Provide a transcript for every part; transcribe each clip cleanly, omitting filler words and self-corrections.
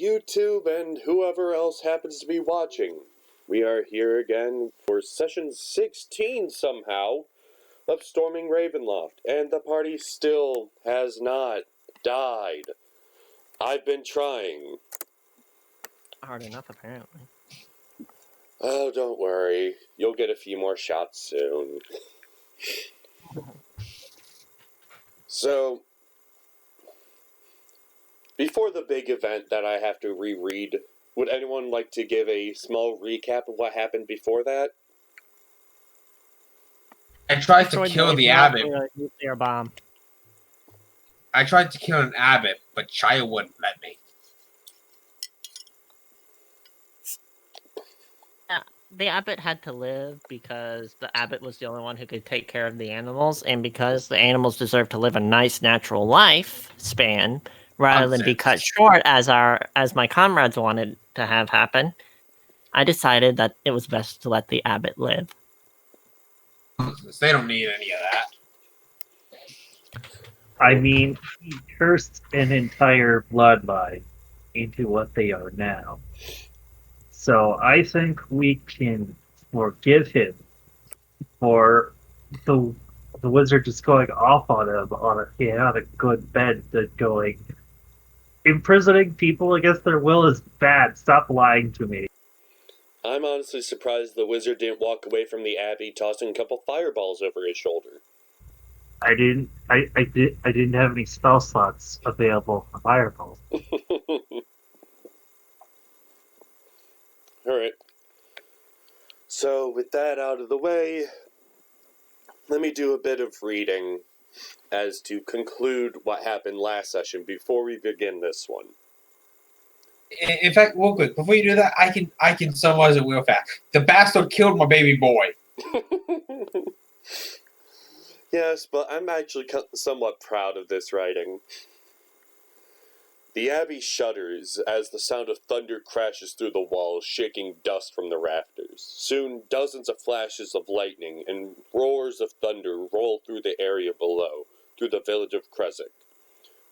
YouTube and whoever else happens to be watching. We are here again for session 16 somehow of Storming Ravenloft, and the party still has not died. I've been trying. Hard enough, apparently. Oh, don't worry. You'll get a few more shots soon. So, before the big event that I have to reread, would anyone like to give a small recap of what happened before that? I tried to kill the abbot. Nuclear bomb. I tried to kill an abbot, but Chaya wouldn't let me. The abbot had to live because the abbot was the only one who could take care of the animals, and because the animals deserve to live a nice natural life span rather than be cut short as my comrades wanted to have happen. I decided that it was best to let the abbot live. They don't need any of that. I mean, he cursed an entire bloodline into what they are now. So I think we can forgive him for the wizard just going off on him he had a good bed that going, imprisoning people against their will is bad. Stop lying to me. I'm honestly surprised the wizard didn't walk away from the abbey tossing a couple fireballs over his shoulder. I didn't have any spell slots available for fireballs. Alright. So, with that out of the way, let me do a bit of reading as to conclude what happened last session before we begin this one. In fact, real quick, before you do that, I can summarize it real fast. The bastard killed my baby boy. Yes, but I'm actually somewhat proud of this writing. The abbey shudders as the sound of thunder crashes through the walls, shaking dust from the rafters. Soon, dozens of flashes of lightning and roars of thunder roll through the area below, through the village of Kresik.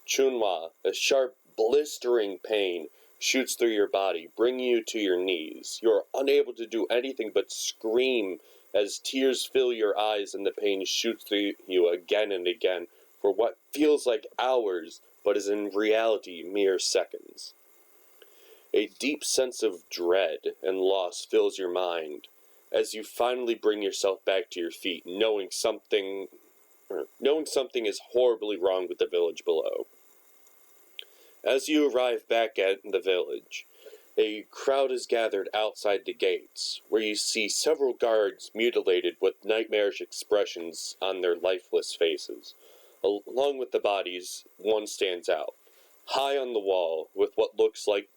Chunwa, a sharp, blistering pain shoots through your body, bringing you to your knees. You are unable to do anything but scream as tears fill your eyes and the pain shoots through you again and again for what feels like hours, but is in reality mere seconds. A deep sense of dread and loss fills your mind as you finally bring yourself back to your feet, knowing something is horribly wrong with the village below. As you arrive back at the village, a crowd is gathered outside the gates, where you see several guards mutilated with nightmarish expressions on their lifeless faces. Along with the bodies, one stands out, high on the wall, with what looks like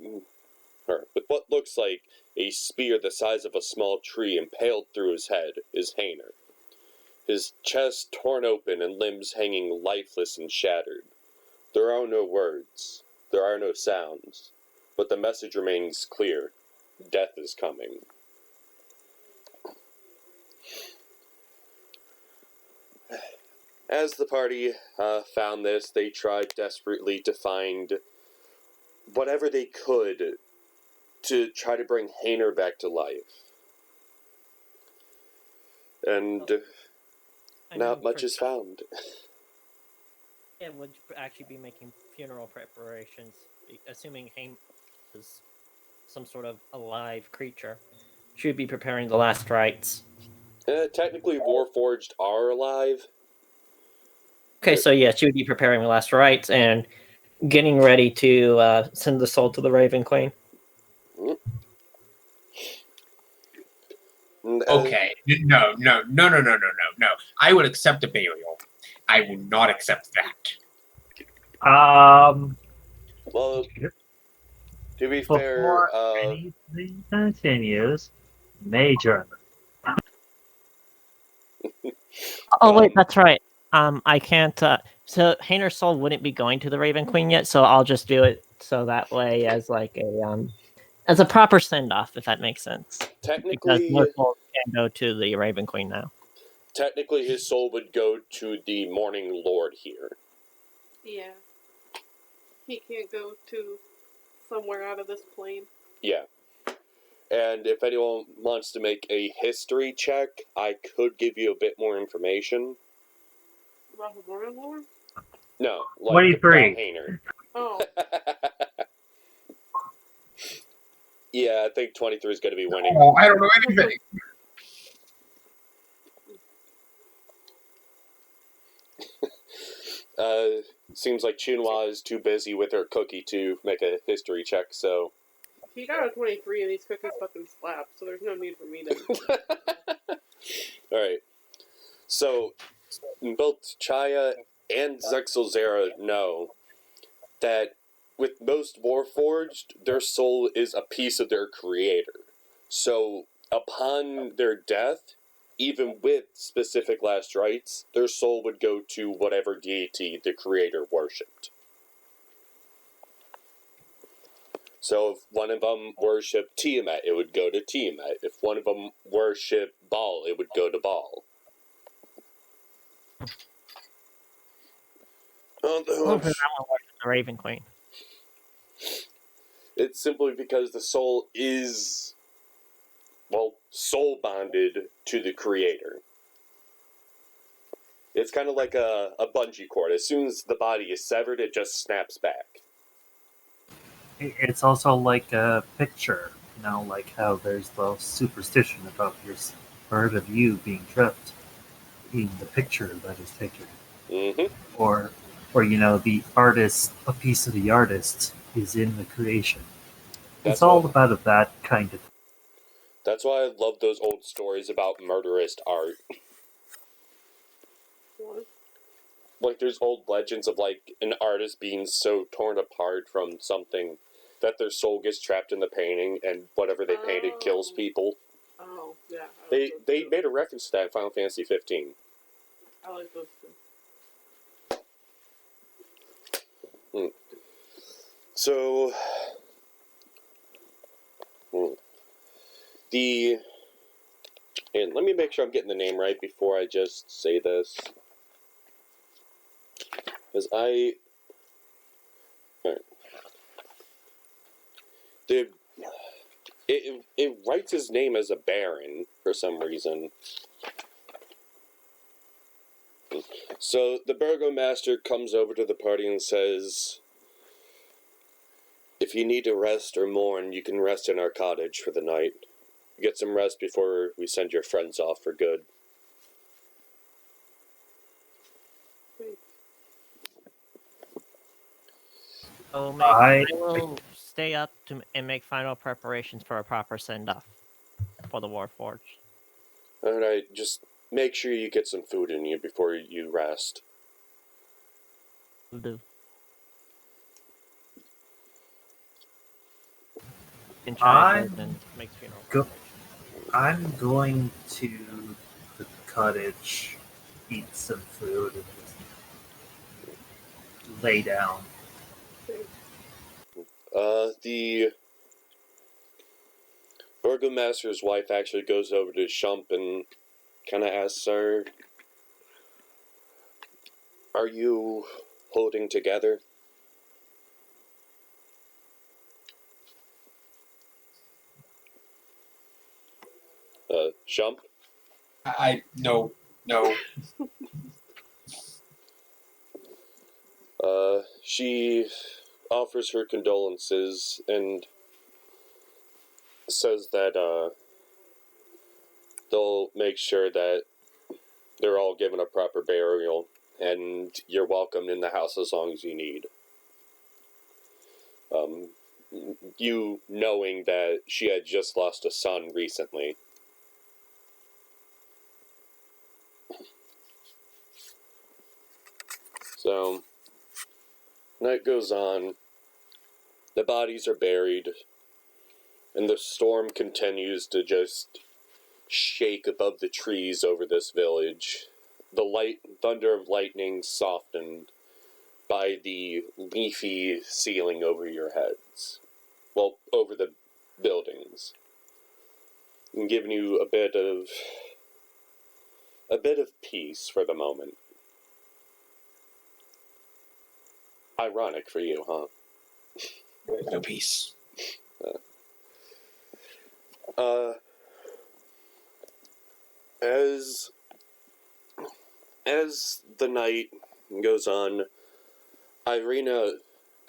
a spear the size of a small tree impaled through his head, is Hainer. His chest torn open and limbs hanging lifeless and shattered. There are no words, there are no sounds, but the message remains clear. Death is coming. As the party found this, they tried desperately to find whatever they could to try to bring Hainer back to life. And not much is found. It would actually be making funeral preparations, assuming Hainer is some sort of alive creature. She would be preparing the last rites. Technically, Warforged are alive. Okay, so yeah, she would be preparing the last rites and getting ready to send the soul to the Raven Queen. Okay, no. I would accept a burial. I would not accept that. Well, to be Before fair, anything continues, Major. Oh wait, that's right. I can't. So Hainer's soul wouldn't be going to the Raven Queen yet, so I'll just do it so that way as like as a proper send off, if that makes sense. technically, because souls can go to the Raven Queen now. Technically, his soul would go to the Morning Lord here. Yeah. He can't go to somewhere out of this plane. Yeah. And if anyone wants to make a history check, I could give you a bit more information. About the Mormon Lord? No, like 23. Valhainer. Oh, Yeah, I think 23 is going to be winning. Oh, I don't know anything. Seems like Chunhua is too busy with her cookie to make a history check, so... he got a 23 and these cookies fucking slap, so there's no need for me to... Alright. So, both Chaya and Zexelzera know that with most Warforged, their soul is a piece of their creator. So, upon their death, even with specific last rites, their soul would go to whatever deity the creator worshipped. So if one of them worshipped Tiamat, it would go to Tiamat. If one of them worshipped Baal, it would go to Baal. Well, for that one, worship the Raven Queen. It's simply because the soul is, well, soul bonded to the creator. It's kind of like a bungee cord. As soon as the body is severed, it just snaps back. It's also like a picture, like how there's the superstition about your part of you being trapped in the picture that is taken. Mm-hmm. Or the artist, a piece of the artist is in the creation. It's all about that kind of. That's why I love those old stories about murderous art. What? Like, there's old legends of, like, an artist being so torn apart from something that their soul gets trapped in the painting, and whatever they painted kills people. Oh, yeah. They made a reference to that in Final Fantasy 15. I like those too. So, and let me make sure I'm getting the name right before I just say this. Because it writes his name as a Baron for some reason. So the Burgomaster comes over to the party and says, "If you need to rest or mourn, you can rest in our cottage for the night. Get some rest before we send your friends off for good." So I will stay up and make final preparations for a proper send-off for the Warforged. Alright, just make sure you get some food in you before you rest. Will do. And try and make funeral. I'm going to the cottage, eat some food, and just lay down. The Burgomaster's wife actually goes over to Shump and kind of asks her, "Are you holding together?" Shump? No. She offers her condolences and says that, they'll make sure that they're all given a proper burial, and you're welcome in the house as long as you need. You knowing that she had just lost a son recently. So, night goes on, the bodies are buried, and the storm continues to just shake above the trees over this village. The thunder of lightning softened by the leafy ceiling over your heads. Well, over the buildings. And giving you a bit of peace for the moment. Ironic for you, huh? There's no peace. As the night goes on, Irina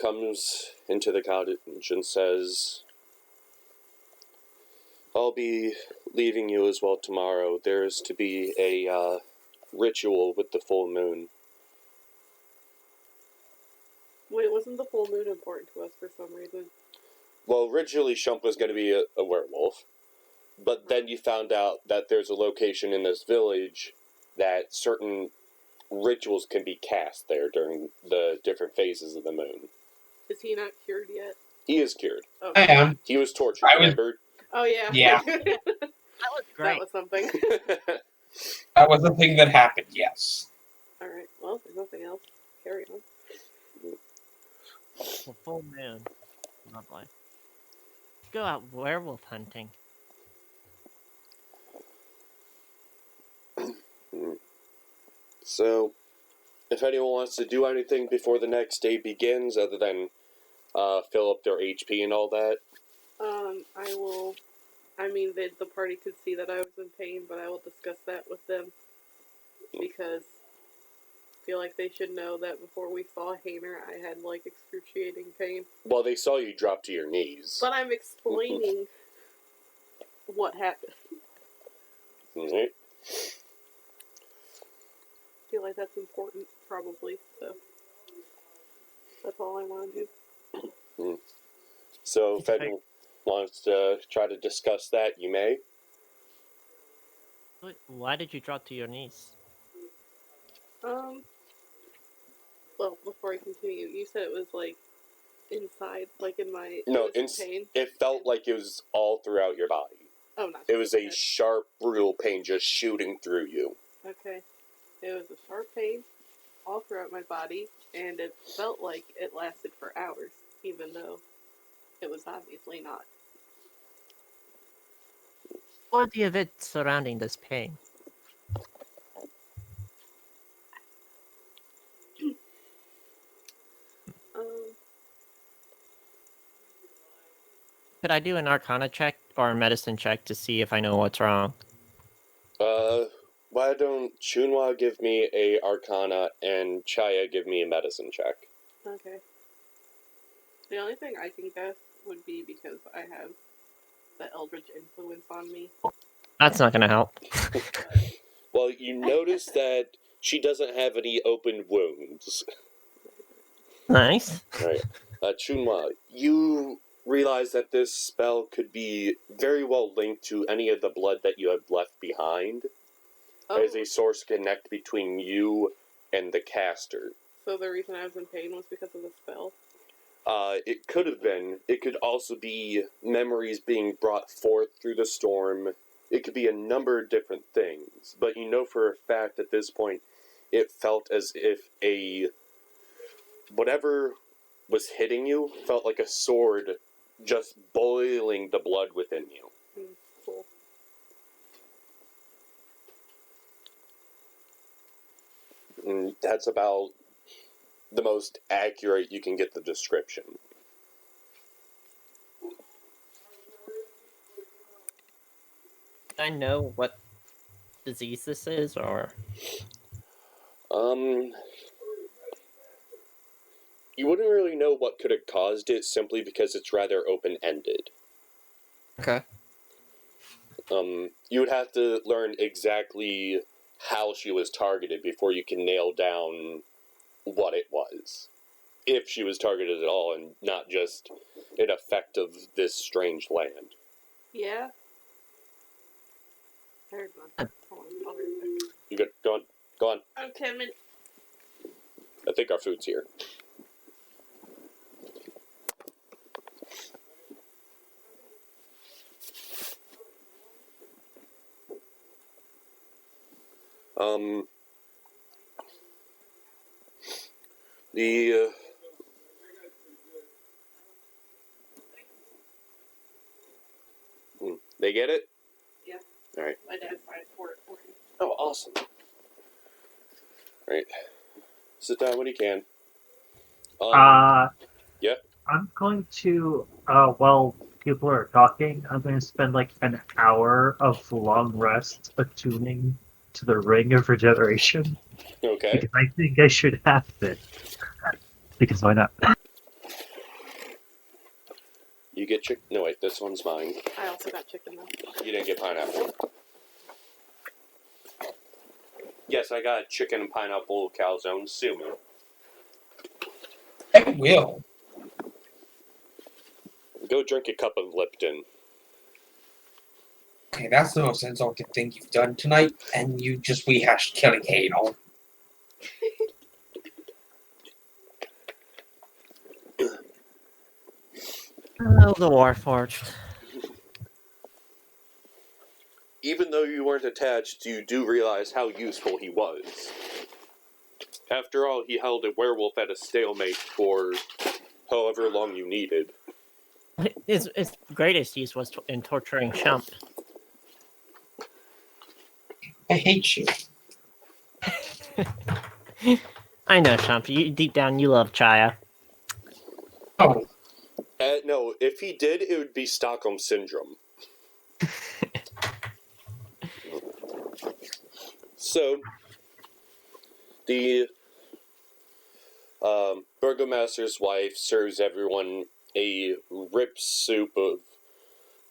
comes into the cottage and says, I'll be leaving you as well tomorrow. There is to be a ritual with the full moon. Wait, wasn't the full moon important to us for some reason? Well, originally Shump was going to be a werewolf, but then you found out that there's a location in this village that certain rituals can be cast there during the different phases of the moon. Is he not cured yet? He is cured. Oh, I am. He was tortured, I was- remember? oh yeah. Yeah. That was great. That was something. That was the thing that happened, yes. Alright, well, if there's nothing else. Carry on. The full moon. Lovely. Let's go out werewolf hunting. So, if anyone wants to do anything before the next day begins, other than fill up their HP and all that, I will. I mean, the party could see that I was in pain, but I will discuss that with them. Because I feel like they should know that before we saw Hainer, I had, like, excruciating pain. well, they saw you drop to your knees. But I'm explaining what happened. Alright. I feel like that's important, probably, so. That's all I want to do. So, if anyone wants to try to discuss that, you may. Why did you drop to your knees? Well, before I continue, you said it was, like, inside, like in my No, pain? it felt like it was all throughout your body. Oh, not It was a okay. sharp, brutal pain just shooting through you. Okay. It was a sharp pain all throughout my body, and it felt like it lasted for hours, even though it was obviously not. What are the events surrounding this pain? Could I do an Arcana check or a Medicine check to see if I know what's wrong? Why don't Chunhua give me a Arcana and Chaya give me a Medicine check? Okay. The only thing I can guess would be because I have the Eldritch influence on me. That's not gonna help. Well, you notice that she doesn't have any open wounds. Nice. Right. Chunhua, you realize that this spell could be very well linked to any of the blood that you have left behind. Oh, As a source connect between you and the caster. so the reason I was in pain was because of the spell? It could have been. It could also be memories being brought forth through the storm. It could be a number of different things. But you know for a fact at this point, it felt as if whatever was hitting you felt like a sword just boiling the blood within you. Cool. And that's about the most accurate you can get the description. I know what disease this is, or You wouldn't really know what could have caused it simply because it's rather open-ended. okay. You would have to learn exactly how she was targeted before you can nail down what it was. If she was targeted at all and not just an effect of this strange land. Yeah? There's one. Hold on, I'll be right back. You good? Go on. Go on. I'm coming. I think our food's here. The they get it? Yeah. All right. My dad signed for it for me. Oh, awesome. Right. Sit down when you can. Uh, Yeah. I'm going to, while people are talking, I'm going to spend like an hour of long rest attuning to the ring of regeneration Okay. because I think I should have it. Because why not? You get chicken. No, wait, this one's mine. I also got chicken though. You didn't get pineapple. Yes, I got chicken and pineapple calzone. Sue me. I will. Go drink a cup of Lipton. Okay, that's the most insulting thing you've done tonight, and you just rehashed killing Hadel. Oh, the Warforged. Even though you weren't attached, you do realize how useful he was. After all, he held a werewolf at a stalemate for however long you needed. His greatest use was in torturing Shump. I hate you. I know, Shump. You deep down, you love Chaya. Oh, No, if he did, it would be Stockholm Syndrome. So, the burgomaster's wife serves everyone a rip soup of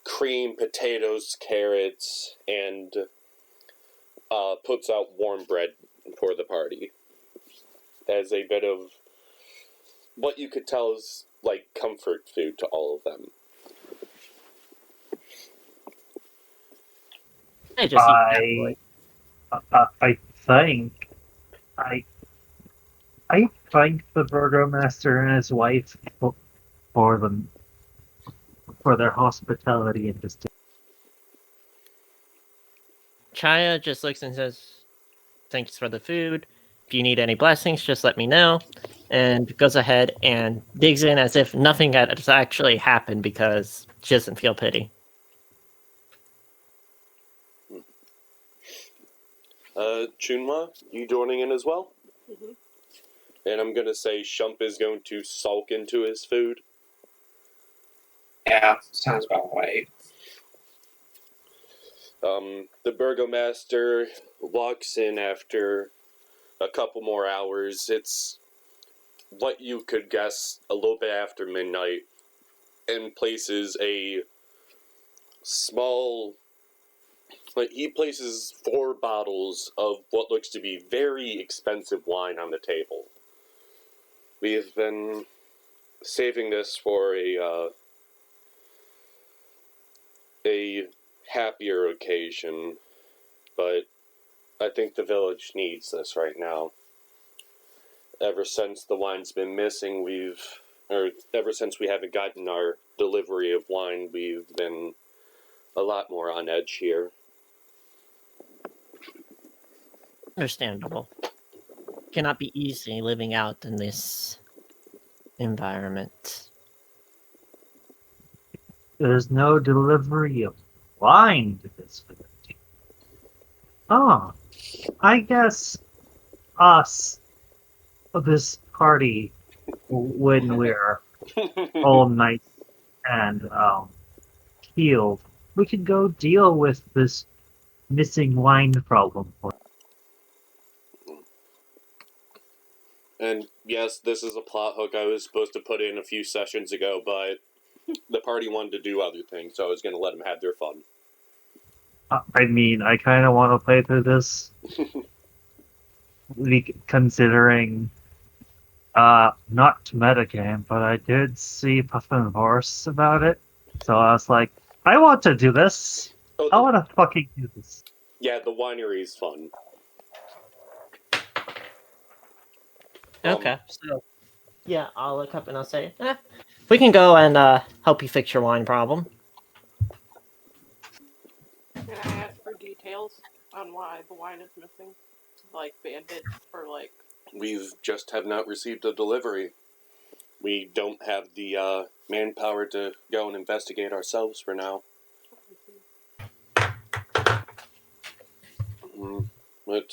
cream, potatoes, carrots, and puts out warm bread for the party. As a bit of what you could tell is like comfort food to all of them. I just eat I think I thank the burgomaster and his wife for them for their hospitality and just. Chaya just looks and says, "Thanks for the food. If you need any blessings, just let me know." And goes ahead and digs in as if nothing has actually happened because she doesn't feel pity. Chunma, you joining in as well? Mm-hmm. And I'm gonna say Shump is going to sulk into his food. yeah, sounds about right. The burgomaster walks in after a couple more hours. It's what you could guess a little bit after midnight, and places a small. Like, he places 4 bottles of what looks to be very expensive wine on the table. We have been saving this for a happier occasion, but I think the village needs this right now. Ever since the wine's been missing, ever since we haven't gotten our delivery of wine, we've been a lot more on edge here. Understandable. Cannot be easy living out in this environment. There's no delivery of wine to this village. Oh, I guess us, this party, when we're all nice and healed, we can go deal with this missing wine problem. And yes, this is a plot hook I was supposed to put in a few sessions ago, but the party wanted to do other things, so I was going to let them have their fun. I mean, I kind of want to play through this, considering, not to metagame, but I did see Puffin Horse about it, so I was like, I want to do this. Oh, I want to fucking do this. yeah, the winery is fun. Okay, so yeah, I'll look up and I'll say, we can go and help you fix your wine problem. Can I ask for details on why the wine is missing? Like bandits or like... We just have not received a delivery. We don't have the manpower to go and investigate ourselves for now. But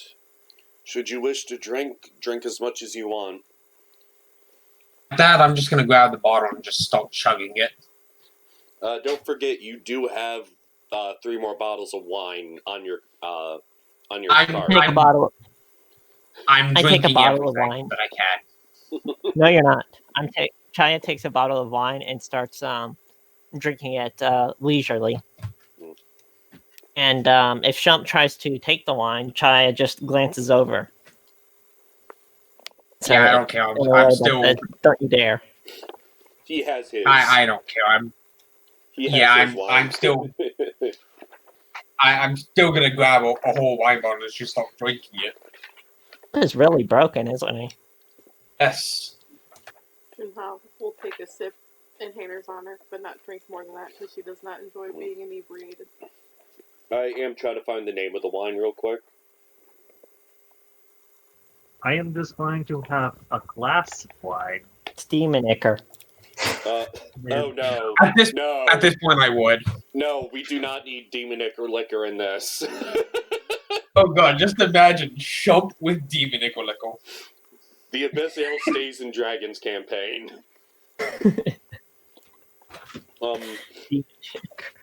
should you wish to drink as much as you want. that, I'm just gonna grab the bottle and just start chugging it. Don't forget, you do have 3 more bottles of wine on your cart. Take a bottle. I'm I take a drinking bottle of everything wine. that I can. No, you're not. Chaya takes a bottle of wine and starts drinking it leisurely. And if Shump tries to take the wine, Chaya just glances over. So Yeah, I don't care. in a way I'm that still. says, don't you dare. He has his. I don't care. He has Yeah, his wine. I'm still. I'm still gonna grab a whole wine bottle and just start drinking it. He's really broken, isn't he? Yes. Junhao will take a sip in Hannah's honor, but not drink more than that because she does not enjoy being inebriated. I am trying to find the name of the wine real quick. I am just going to have a glass of wine. It's Demon Icker. Oh no. At this No. At this point, I would. No, we do not need demonic or liquor in this. Oh god, just imagine Shump with Demon Nicolico. The Abyssal Stays in Dragons campaign.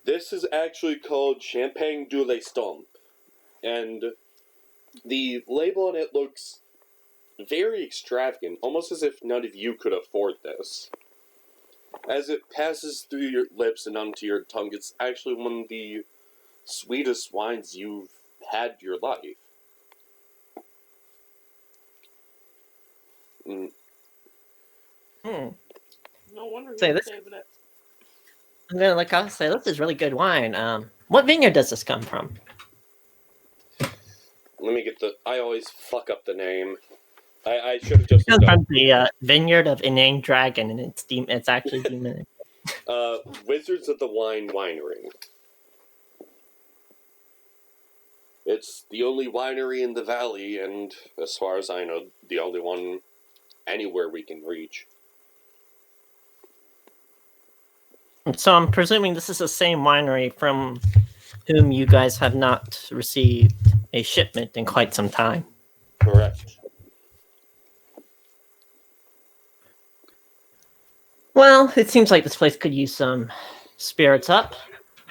This is actually called Champagne de l'Estompe, and the label on it looks very extravagant, almost as if none of you could afford this. As it passes through your lips and onto your tongue, it's actually one of the sweetest wines you've had in your life. No wonder Say you're this- saving it. I'm gonna look out and say, this is really good wine. What vineyard does this come from? Let me get I always fuck up the name. I should have just It comes looked up. from the vineyard of Inane Dragon, and it's actually Demon. Wizards of the Wine Winery. It's the only winery in the valley, and as far as I know, the only one anywhere we can reach. So I'm presuming this is the same winery from whom you guys have not received a shipment in quite some time. Correct. Well, it seems like this place could use some spirits up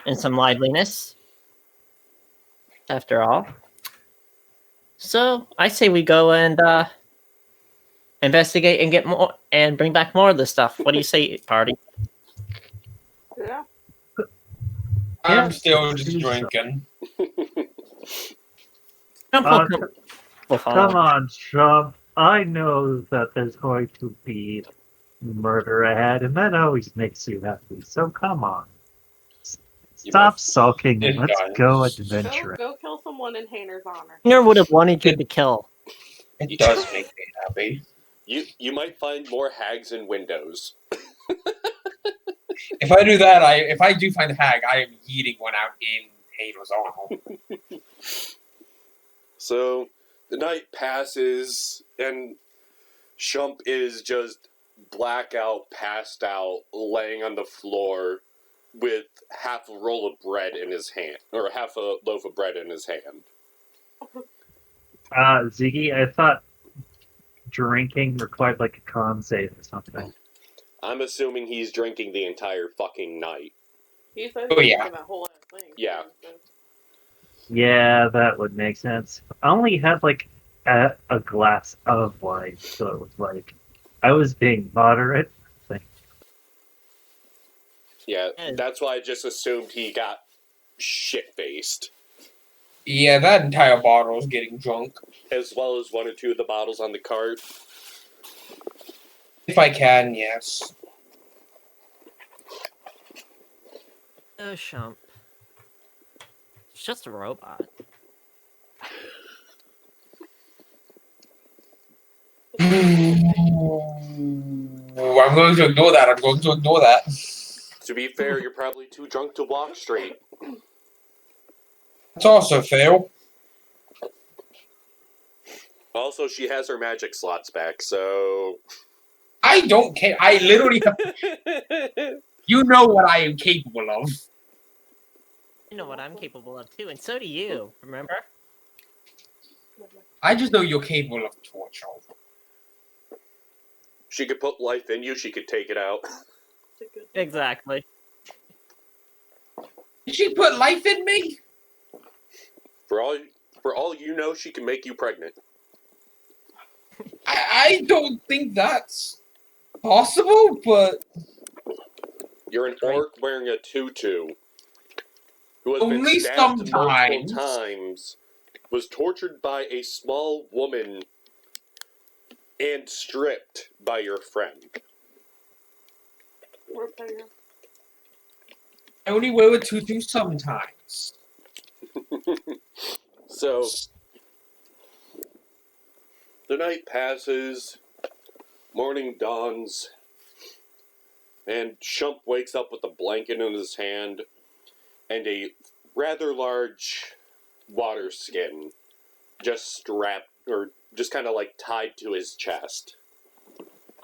and some liveliness, after all. So I say we go and investigate and get more and bring back more of this stuff. What do you say, party? Yeah. I'm still let's just do so. drinking. Come on, Trump. I know that there's going to be murder ahead, and that always makes you happy. So come on. Stop sulking and let's go adventuring. Go kill someone in Hannah's honor. Singer would have wanted you to kill. It does make me happy. You might find more hags in windows. If I do that, if I do find the hag, I am eating one out in Halo's honor. So the night passes, and Shump is just blackout, passed out, laying on the floor with half a roll of bread in his hand, or half a loaf of bread in his hand. Ziggy, I thought drinking required like a con save or something. I'm assuming he's drinking the entire fucking night. He said Oh, yeah. that whole ass thing. Yeah. Yeah, that would make sense. I only had like a glass of wine, so it was like I was being moderate. Yeah, that's why I just assumed he got shit-faced. Yeah, that entire bottle is getting drunk. As well as 1 or 2 of the bottles on the cart. If I can, yes. Oh, Shump. It's just a robot. I'm going to ignore that. To be fair, you're probably too drunk to walk straight. That's also fair. Also, she has her magic slots back, so... I don't care. I literally have... You know what I am capable of. You know what I'm capable of too, and so do you, remember? I just know you're capable of torture. She could put life in you, she could take it out. It's a good Exactly. Did she put life in me? For all you know, she can make you pregnant. I don't think that's possible, but You're an Right. orc wearing a tutu who has Only been stabbed multiple sometimes. times, was tortured by a small woman, and stripped by your friend. We're fair. I only wear a tutu sometimes. So, the night passes, morning dawns, and Shump wakes up with a blanket in his hand and a rather large water skin just strapped, or just kind of like tied to his chest.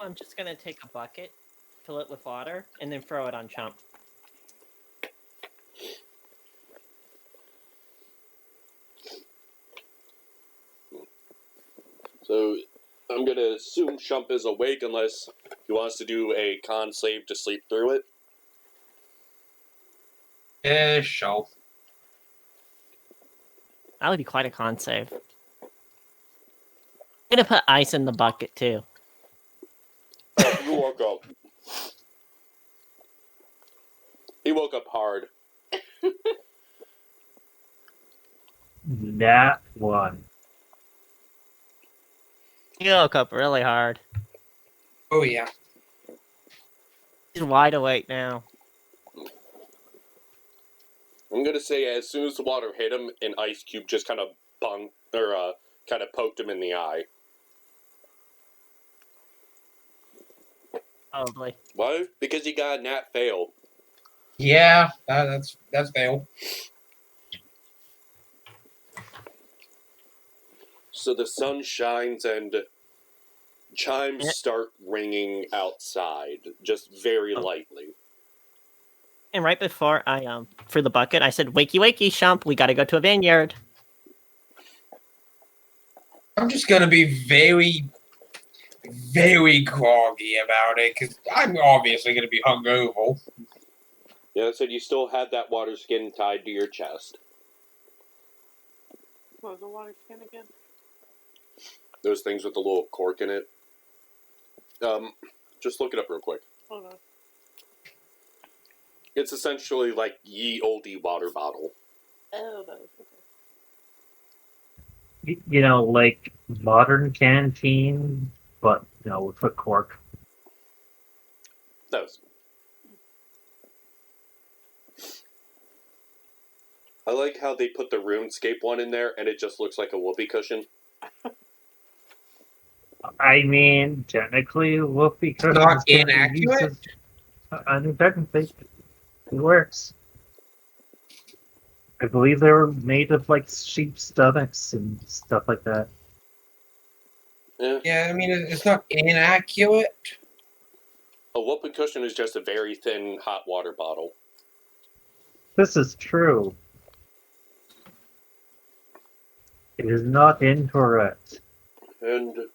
I'm just gonna take a bucket, fill it with water, and then throw it on Chump. So, I'm gonna assume Shump is awake unless he wants to do a con save to sleep through it. Yeah, sure. That would be quite a con save. I'm gonna put ice in the bucket too. You woke up. He woke up hard. That one. He woke up really hard. Oh yeah. He's wide awake now. I'm gonna say as soon as the water hit him, an ice cube just kind of kind of poked him in the eye. Probably. Why? Because he got a nat fail. Yeah, that's fail. So the sun shines and chimes Yeah. start ringing outside, just very Oh. lightly. And right before I threw the bucket, I said, "Wakey, wakey, Shump! We gotta go to a vineyard." I'm just gonna be very, very groggy about it because I'm obviously gonna be hungover. Yeah, I said you still had that water skin tied to your chest. What was the water skin again? Those things with the little cork in it. Just look it up real quick. Hold on. It's essentially like ye olde water bottle. Oh, that was okay. You know, like modern canteen, but with a cork. Those. I like how they put the RuneScape one in there, and it just looks like a whoopee cushion. I mean, technically, whoopee cushion Not is gonna be inaccurate? used as- I mean, technically, it works. I believe they were made of like sheep stomachs and stuff like that. Yeah. Yeah, I mean it's not inaccurate. A whoopee cushion is just a very thin hot water bottle. This is true. It is not incorrect. And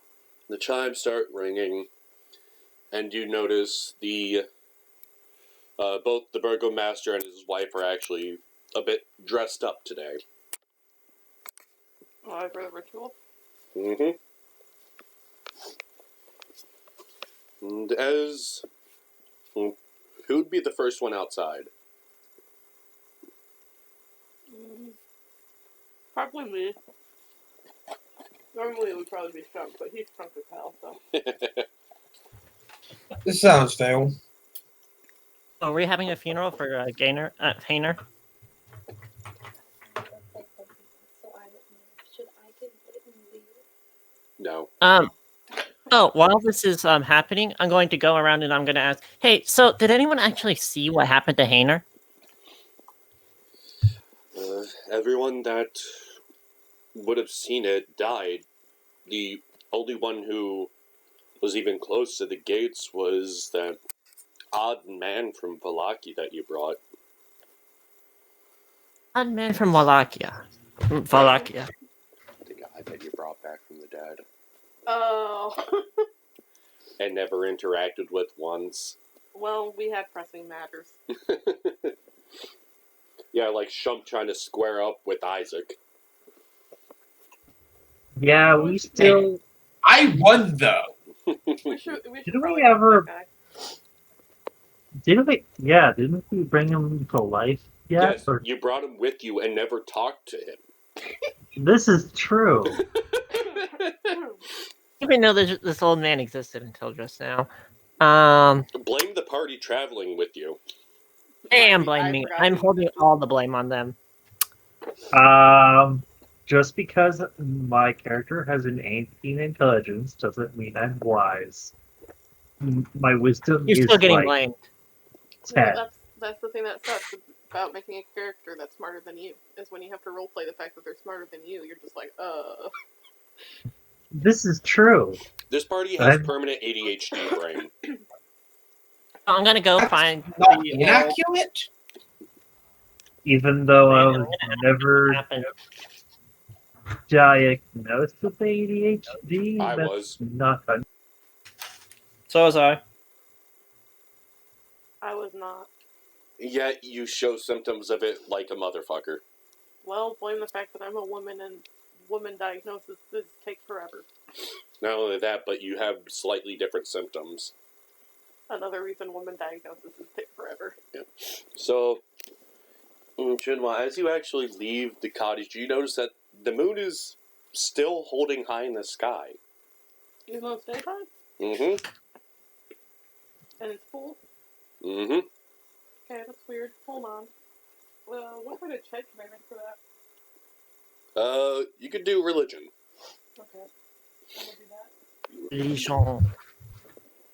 the chimes start ringing, and you notice both the burgomaster and his wife are actually a bit dressed up today. Oh, I've read a ritual. Mm-hmm. And who'd be the first one outside? Probably me. Normally it would probably be Shump, but he's drunk as hell, so. This sounds fair. So are we having a funeral for Hainer? So I don't know. Should I get it and leave? No. Oh, while this is happening, I'm going to go around and I'm going to ask, "Hey, so did anyone actually see what happened to Hainer?" Everyone that would have seen it died. The only one who was even close to the gates was that odd man from Valaki that you brought. Odd man from Wallachia. Wallachia. The guy that you brought back from the dead. Oh. and never interacted with once. Well, we had pressing matters. Yeah, like Shump trying to square up with Isaac. Yeah, we still. I won though. We should Did we probably help ever- that guy. Didn't we? Yeah, didn't we bring him to life yet? Yes, Or you brought him with you and never talked to him. this is true. Even though this old man existed until just now. Blame the party traveling with you. I am I blaming. forgot I'm he holding existed. all the blame on them. Just because my character has an 18 intelligence doesn't mean I'm wise. My wisdom You're is still getting like blamed. Well, 10. that's the thing that sucks about making a character that's smarter than you, is when you have to roleplay the fact that they're smarter than you, you're just like, This is true. This party has I'm- permanent ADHD brain. I'm gonna go That's find Not the old inaccurate. Even though I man. was I'm gonna never happen. diagnosed with ADHD, I that's was. not fun. So was I. I was not. Yet you show symptoms of it like a motherfucker. Well, blame the fact that I'm a woman and woman diagnoses take forever. Not only that, but you have slightly different symptoms. Another reason woman diagnoses take forever. So, Chunwa, as you actually leave the cottage, you notice that the moon is still holding high in the sky. Even though it's daytime? Mm-hmm. And it's full? Mm-hmm. Okay, that's weird. Hold on. What kind of check can I make for that? You could do religion. Okay. I'm gonna do that. Religion.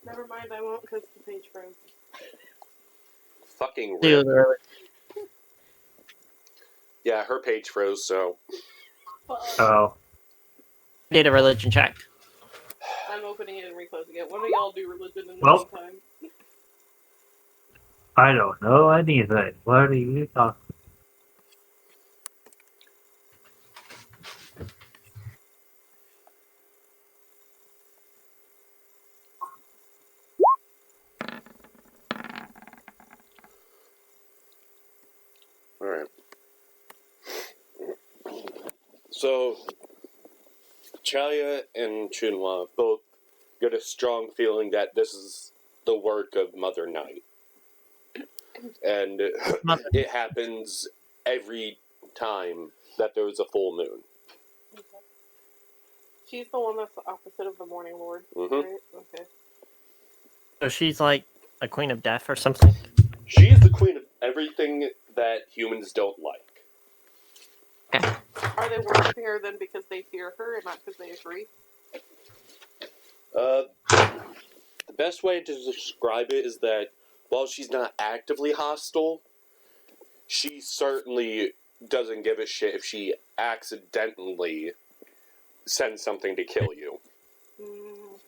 Never mind, I won't because the page froze. Fucking Do rip. the Yeah, her page froze, so... Oh, need a religion check. I'm opening it and reclosing it. One of y'all do religion in the Well. meantime. I don't know anything. What are you talking? Alright. So, Chaya and Chunwa both get a strong feeling that this is the work of Mother Night. And it happens every time that there's a full moon. Okay. She's the one that's the opposite of the Morning Lord, Mhm. right? Okay. So she's like a queen of death or something. She is the queen of everything that humans don't like. Are they worshiping her then because they fear her and not because they agree? The best way to describe it is that while she's not actively hostile, she certainly doesn't give a shit if she accidentally sends something to kill you. Mm,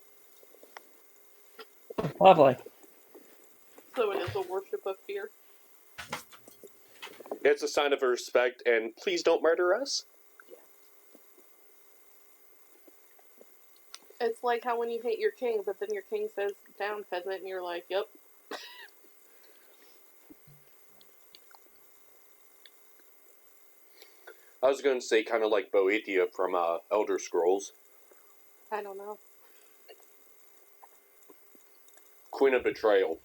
Lovely. so it is a worship of fear. It's a sign of her respect, and please don't murder us. It's like how when you hate your king, but then your king says, "Down, peasant," and you're like, "Yep." I was going to say kind of like Boethia from Elder Scrolls. I don't know. Queen of Betrayal.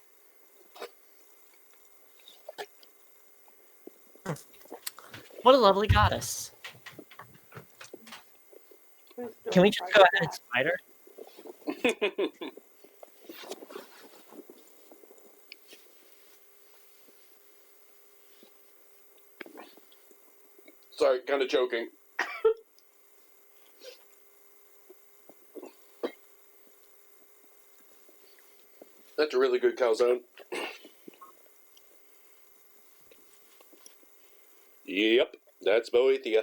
What a lovely goddess. Who's still Can we just go ahead and spider? Sorry, kind of joking. That's a really good calzone. Yep, that's Boethia.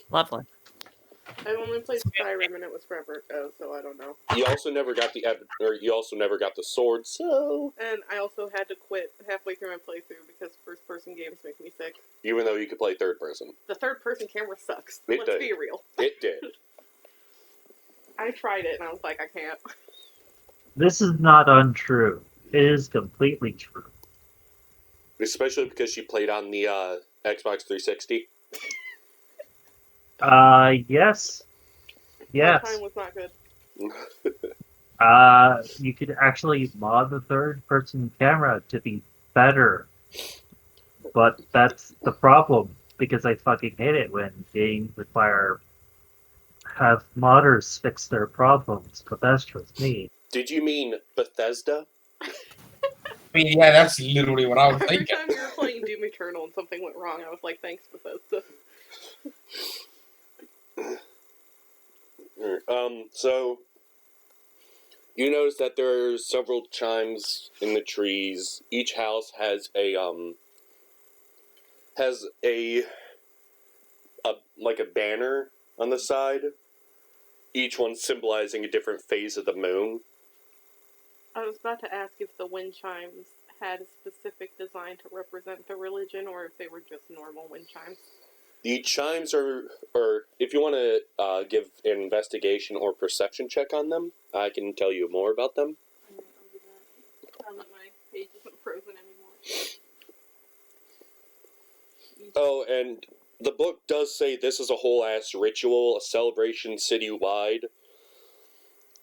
Lovely. I only played Skyrim and it was forever ago, so I don't know. You also never got the sword, so... And I also had to quit halfway through my playthrough because first-person games make me sick. Even though you could play third person. The third-person camera sucks. It Let's did. be real. It did. I tried it and I was like, I can't. This is not untrue. It is completely true. Especially because she played on the Xbox 360. Yes. My Yes. time was not good. You could actually mod the third-person camera to be better. But that's the problem, because I fucking hate it when games have modders fix their problems, but that's just me. Did you mean Bethesda? I mean, yeah, that's literally what I was Every thinking. time you were playing Doom Eternal and something went wrong, I was like, thanks, Bethesda. So you notice that there are several chimes in the trees. Each house has a like a banner on the side. Each one symbolizing a different phase of the moon. I was about to ask if the wind chimes had a specific design to represent the religion, or if they were just normal wind chimes. The chimes are, or if you want to give an investigation or perception check on them, I can tell you more about them. Alright, I'll do that. Now that my page isn't frozen anymore. Oh, and the book does say this is a whole-ass ritual, a celebration citywide,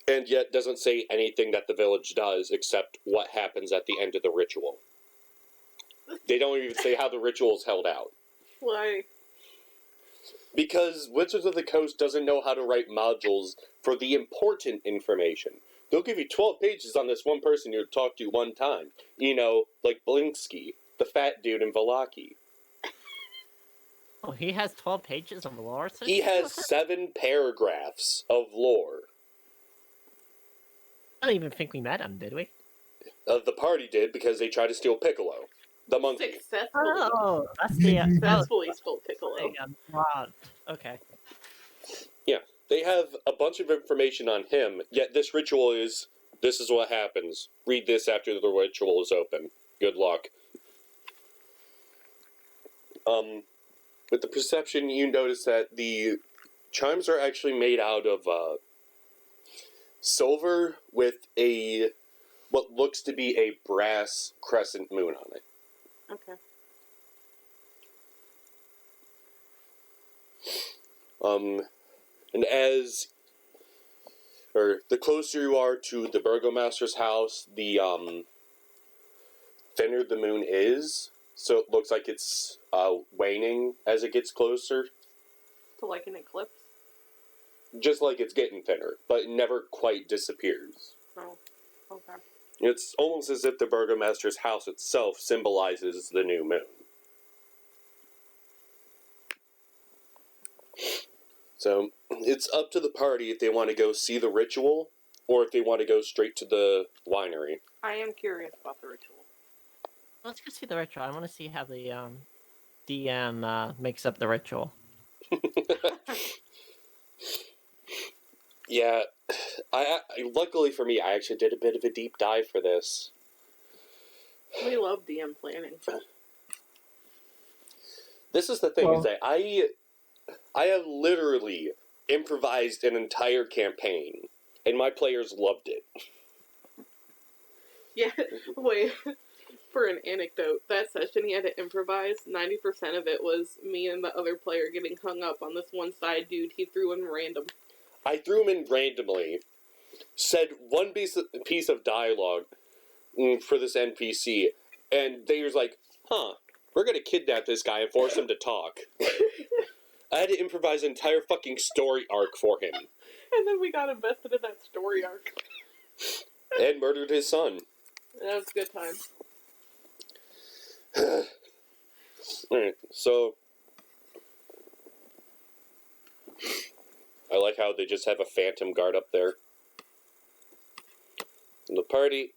and yet doesn't say anything that the village does except what happens at the end of the ritual. They don't even say how the ritual is held out. Why? Because Wizards of the Coast doesn't know how to write modules for the important information. They'll give you 12 pages on this one person you talked to one time. You know, like Blinsky, the fat dude in Valaki. Oh, he has 12 pages of lore? He has 7 paragraphs of lore. I don't even think we met him, did we? The party did because they tried to steal Piccolo, the monkey. Successfully. Oh, that's the... Successfully stole Piccolo. Okay. Yeah, they have a bunch of information on him, yet this ritual is, this is what happens. Read this after the ritual is open. Good luck. With the perception, you notice that the chimes are actually made out of silver with what looks to be a brass crescent moon on it. Okay. And the closer you are to the burgomaster's house, the thinner the moon is. So it looks like it's waning as it gets closer. So like an eclipse? Just like it's getting thinner, but it never quite disappears. Oh, okay. It's almost as if the burgomaster's house itself symbolizes the new moon. So it's up to the party if they want to go see the ritual, or if they want to go straight to the winery. I am curious about the ritual. Let's go see the ritual. I want to see how the DM makes up the ritual. Yeah, I luckily for me, I actually did a bit of a deep dive for this. We love DM planning. This is the thing, is that I have literally improvised an entire campaign, and my players loved it. Yeah, wait. For an anecdote, that session he had to improvise, 90% of it was me and the other player getting hung up on this one side dude he threw in random. I threw him in randomly, said one piece of dialogue for this NPC, and they was like, we're gonna kidnap this guy and force him to talk. I had to improvise an entire fucking story arc for him. And then we got invested in that story arc. And murdered his son. That was a good time. Alright, so I like how they just have a phantom guard up there. In the party,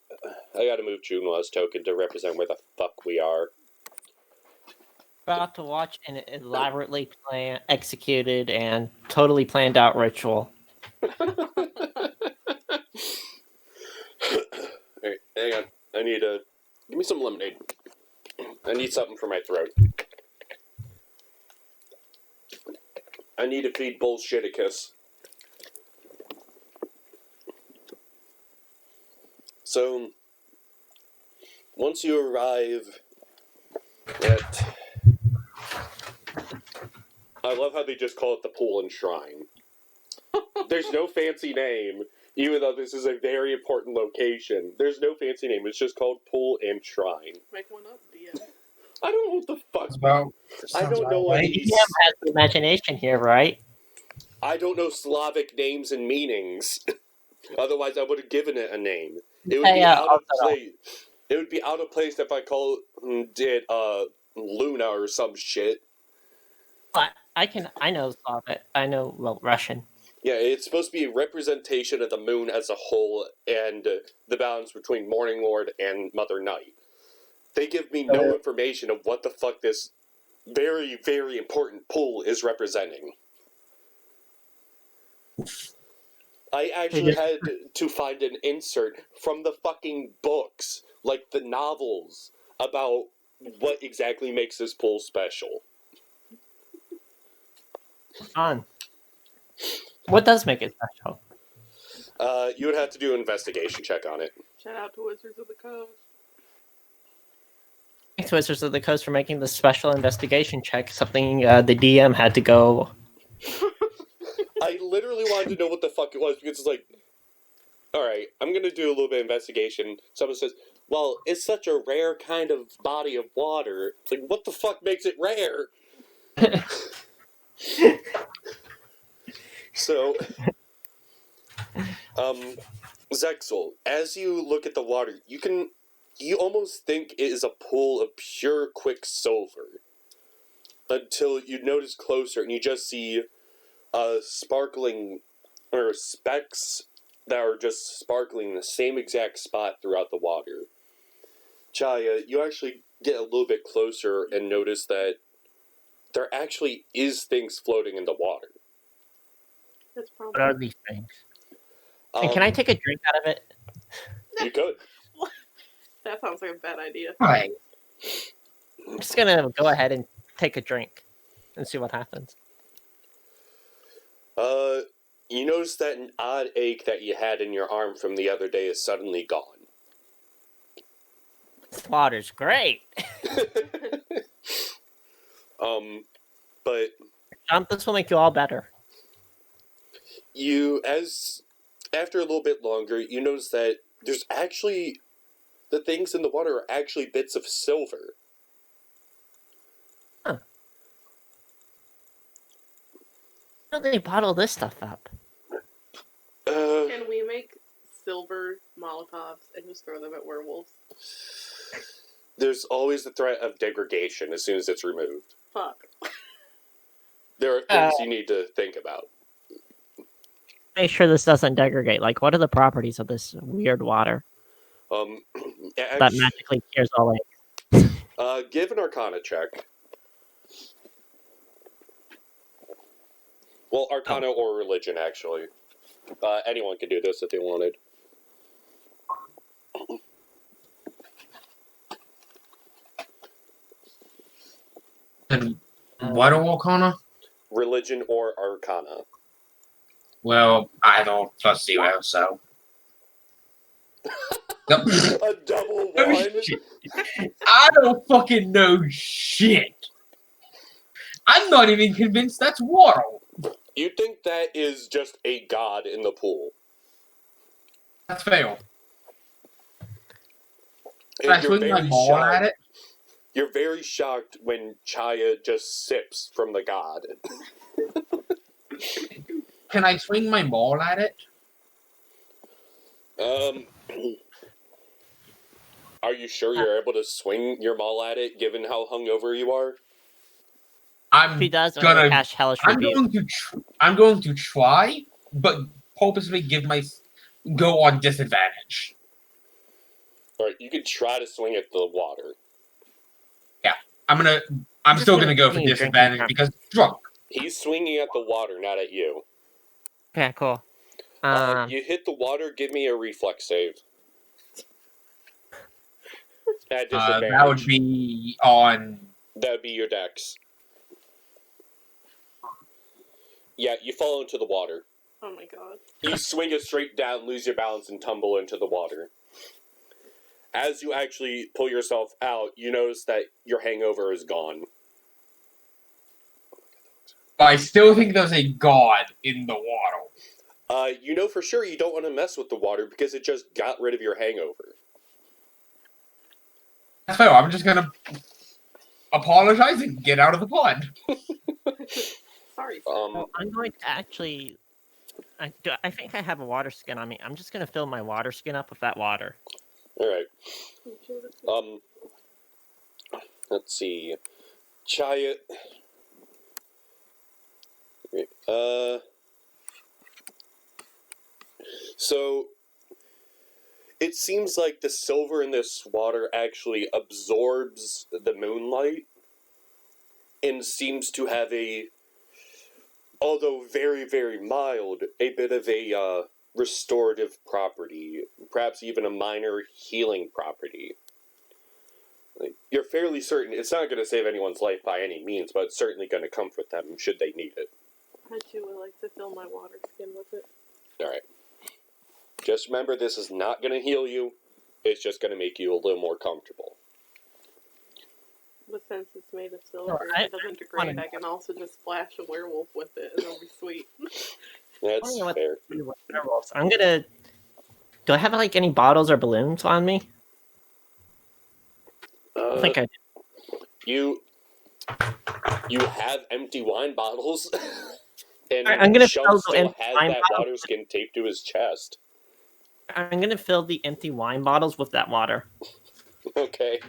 I gotta move Junwa's token to represent where the fuck we are. About to watch an elaborately executed and totally planned out ritual. Alright, hang on. I need a... Give me some lemonade. I need something for my throat. I need to feed Bullshiticus. So, once you arrive at... I love how they just call it the Pool and Shrine. There's no fancy name, even though this is a very important location. There's no fancy name. It's just called Pool and Shrine. Make one up, DM. I don't know what the fuck. It's about. I don't know Like, any. DM has the imagination here, right? I don't know Slavic names and meanings. Otherwise, I would have given it a name. It would be out of place. It would be out of place if I called it Luna or some shit. But I know Slavic. I know, well, Russian. Yeah, it's supposed to be a representation of the moon as a whole and the balance between Morning Lord and Mother Night. They give me no information of what the fuck this very, very important pool is representing. I actually had to find an insert from the fucking books, like the novels, about what exactly makes this pool special. Fun. What does make it special? You would have to do an investigation check on it. Shout out to Wizards of the Coast. Thanks, Wizards of the Coast, for making the special investigation check. Something the DM had to go. I literally wanted to know what the fuck it was, because it's like, alright, I'm gonna do a little bit of investigation. Someone says, well, it's such a rare kind of body of water. It's like, what the fuck makes it rare? So, Zexel, as you look at the water, you almost think it is a pool of pure quicksilver. Until you notice closer and you just see sparkling, or specks that are just sparkling in the same exact spot throughout the water. Chaya, you actually get a little bit closer and notice that there actually is things floating in the water. That's What probably. are these things? And can I take a drink out of it? You could. That sounds like a bad idea. Hi. I'm just gonna go ahead and take a drink and see what happens. You notice that an odd ache that you had in your arm from the other day is suddenly gone. This water's great. But This will make you all better. after a little bit longer, you notice that there's actually, the things in the water are actually bits of silver. Huh. How do they bottle this stuff up? Can we make silver Molotovs and just throw them at werewolves? There's always the threat of degradation as soon as it's removed. Fuck. There are things you need to think about. Make sure this doesn't degrade. Like, what are the properties of this weird water that magically cures all aches? Give an Arcana check. Well, Arcana or Religion, actually. Anyone could do this if they wanted. And what a Arcana? Religion or Arcana. Well, I don't plus 0, so. Nope. A double No one? shit. I don't fucking know shit. I'm not even convinced that's water. You think that is just a god in the pool. That's fail. And Can I swing my ball at it? You're very shocked when Chaya just sips from the god. Can I swing my ball at it? Are you sure you're able to swing your maul at it, given how hungover you are? If he does, I'm gonna cast Hellish Rebuke. I'm going to try, but purposely go on disadvantage. Alright, you could try to swing at the water. I'm I'm Just still gonna gonna go for continue drinking disadvantage from- because drunk. He's swinging at the water, not at you. Okay, cool. You hit the water. Give me a reflex save. At disadvantage. That would be on. That would be your dex. Yeah, you fall into the water. Oh my god. You swing it straight down, lose your balance, and tumble into the water. As you actually pull yourself out, you notice that your hangover is gone. But I still think there's a god in the water. You know for sure you don't want to mess with the water because it just got rid of your hangover. That's fair. I'm just gonna apologize and get out of the pond. Sorry. I'm going to actually. I think I have a water skin on me. I'm just gonna fill my water skin up with that water. Alright. Let's see. Chayat. So, it seems like the silver in this water actually absorbs the moonlight and seems to have a, although very, very mild, a bit of a restorative property, perhaps even a minor healing property. Like, you're fairly certain it's not going to save anyone's life by any means, but it's certainly going to comfort them should they need it. I too would like to fill my water skin with it. Alright. Just remember, this is not going to heal you. It's just going to make you a little more comfortable. But since it's made of silver, I- it doesn't degrade, I can also just splash a werewolf with it, and it'll be sweet. That's Oh, yeah, fair. Werewolves. I'm gonna. Do I have like any bottles or balloons on me? I think I. You have empty wine bottles, and I'm gonna Shum fill the still empty has wine that bottles. water skin taped to his chest. I'm gonna fill the empty wine bottles with that water. Okay.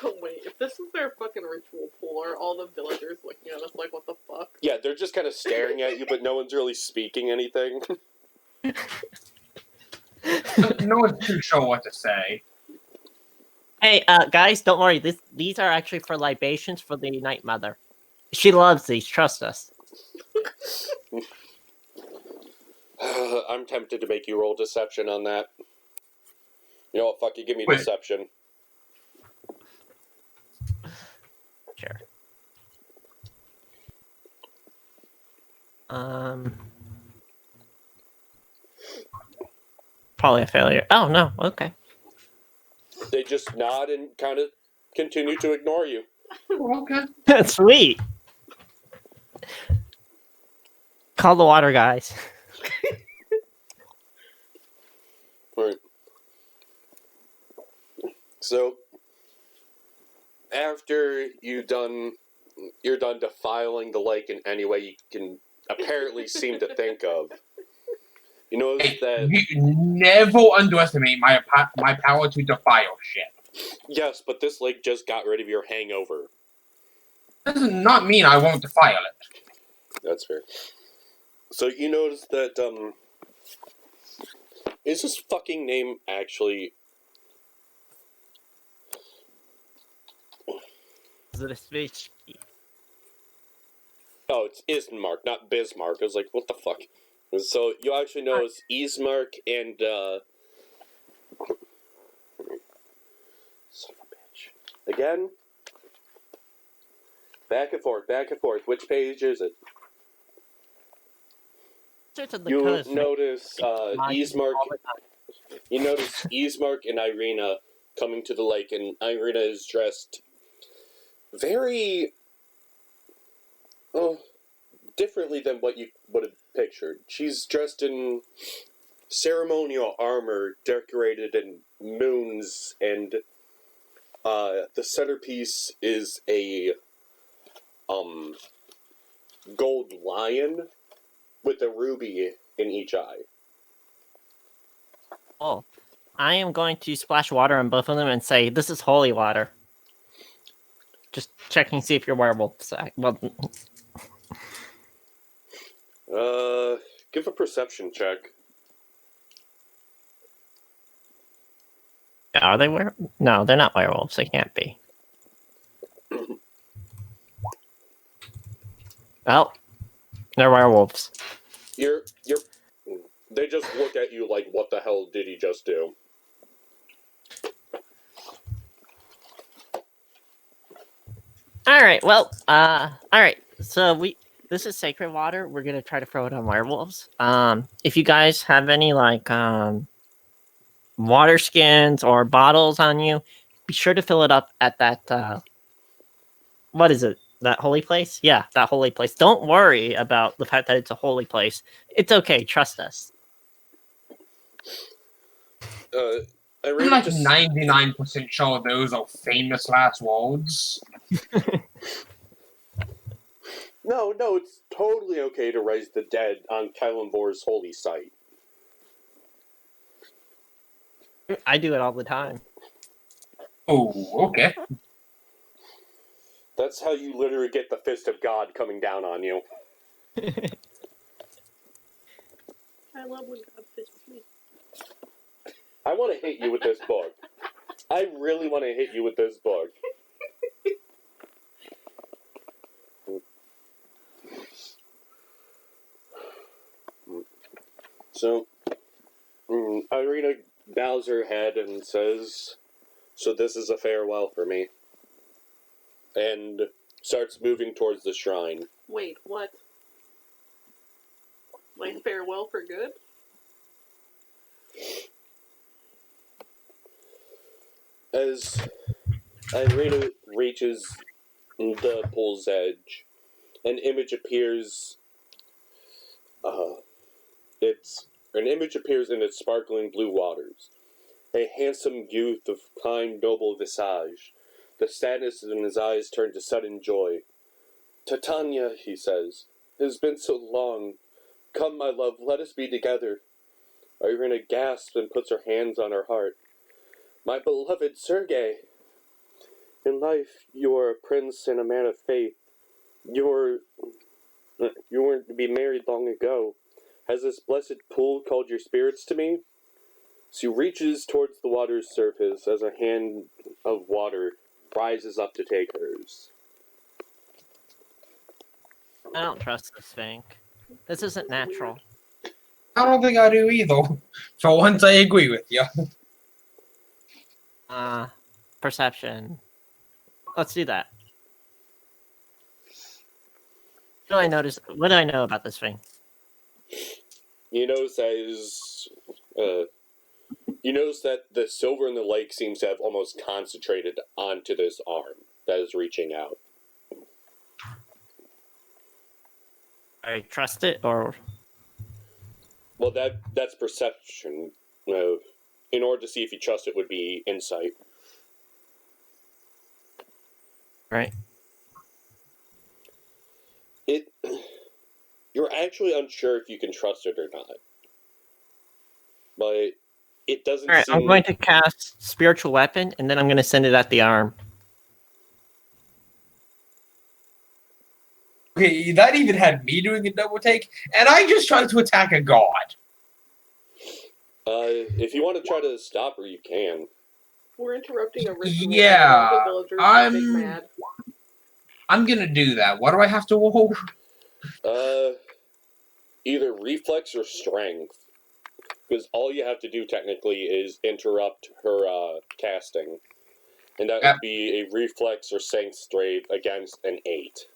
Oh wait, if this is their fucking ritual pool, are all the villagers looking at us like, what the fuck? Yeah, they're just kind of staring at you, but no one's really speaking anything. No one's too sure what to say. Hey, guys, don't worry. These are actually for libations for the Night Mother. She loves these. Trust us. I'm tempted to make you roll deception on that. You know what? Fuck you. Give me Wait. deception. Sure. Probably a failure. Oh no. Okay. They just nod and kind of continue to ignore you. Okay. That's sweet. Call the water guys. Right. So, after you're done defiling the lake in any way you can apparently seem to think of. You notice Hey, that, you never underestimate my power to defile shit. yes, but this lake just got rid of your hangover. That does not mean I won't defile it. That's fair. So you notice that, is his fucking name actually... Is it a speech? Oh, it's Ismark, not Bismarck. I was like, what the fuck? So you actually notice Ismark and, son of a bitch. Again? Back and forth, back and forth. Which page is it? You notice, Ismark... You notice Ismark and Irina coming to the lake, and Irina is dressed very... differently than what you would have pictured. She's dressed in ceremonial armor decorated in moons, and the centerpiece is a gold lion with a ruby in each eye. Oh, I am going to splash water on both of them and say, "This is holy water." Just checking, see if you're werewolves. Well, Give a perception check. are they werewolves? No, they're not werewolves. They can't be. Oh, they're werewolves. They just look at you like, what the hell did he just do? Alright, well, alright. So this is sacred water. We're gonna try to throw it on werewolves. If you guys have any like water skins or bottles on you, be sure to fill it up at that what is it? That holy place? Yeah, that holy place. Don't worry about the fact that it's a holy place. It's okay, trust us. I I'm really like just 99% sure those are famous last words. no, it's totally okay to raise the dead on Kalimvor's holy site. I do it all the time. Oh, okay. That's how you literally get the fist of God coming down on you. I love when God fists me. I want to hit you with this book. I really want to hit you with this book. So, Irina bows her head and says, "So this is a farewell for me." And starts moving towards the shrine. Wait, what? Like farewell for good? As Irina reaches the pool's edge, an image appears. An image appears in its sparkling blue waters. A handsome youth of kind, noble visage. The sadness in his eyes turned to sudden joy. "Titania," he says, "it has been so long. Come, my love, let us be together." Irina gasps and puts her hands on her heart. "My beloved Sergei! In life, you are a prince and a man of faith. You were to be married long ago. Has this blessed pool called your spirits to me?" She reaches towards the water's surface as a hand of water rises up to take hers. I don't trust this thing. This isn't natural. I don't think I do either. For once, I agree with you. Perception. Let's do that. What do I notice? What do I know about this thing? You notice that the silver in the lake seems to have almost concentrated onto this arm that is reaching out. I trust it, or Well, that's perception. In order to see if you trust it would be insight. right? You're actually unsure if you can trust it or not. But it doesn't All right, seem... I'm going to cast spiritual weapon, and then I'm going to send it at the arm. Okay, that even had me doing a double take, and I just tried to attack a god. If you want to try to stop her, you can. We're interrupting a ritual. Yeah, And all the villagers are big I'm- mad. I'm gonna do that. What do I have to roll? Either reflex or strength. Because all you have to do technically is interrupt her casting. And that would be a reflex or strength straight against an 8.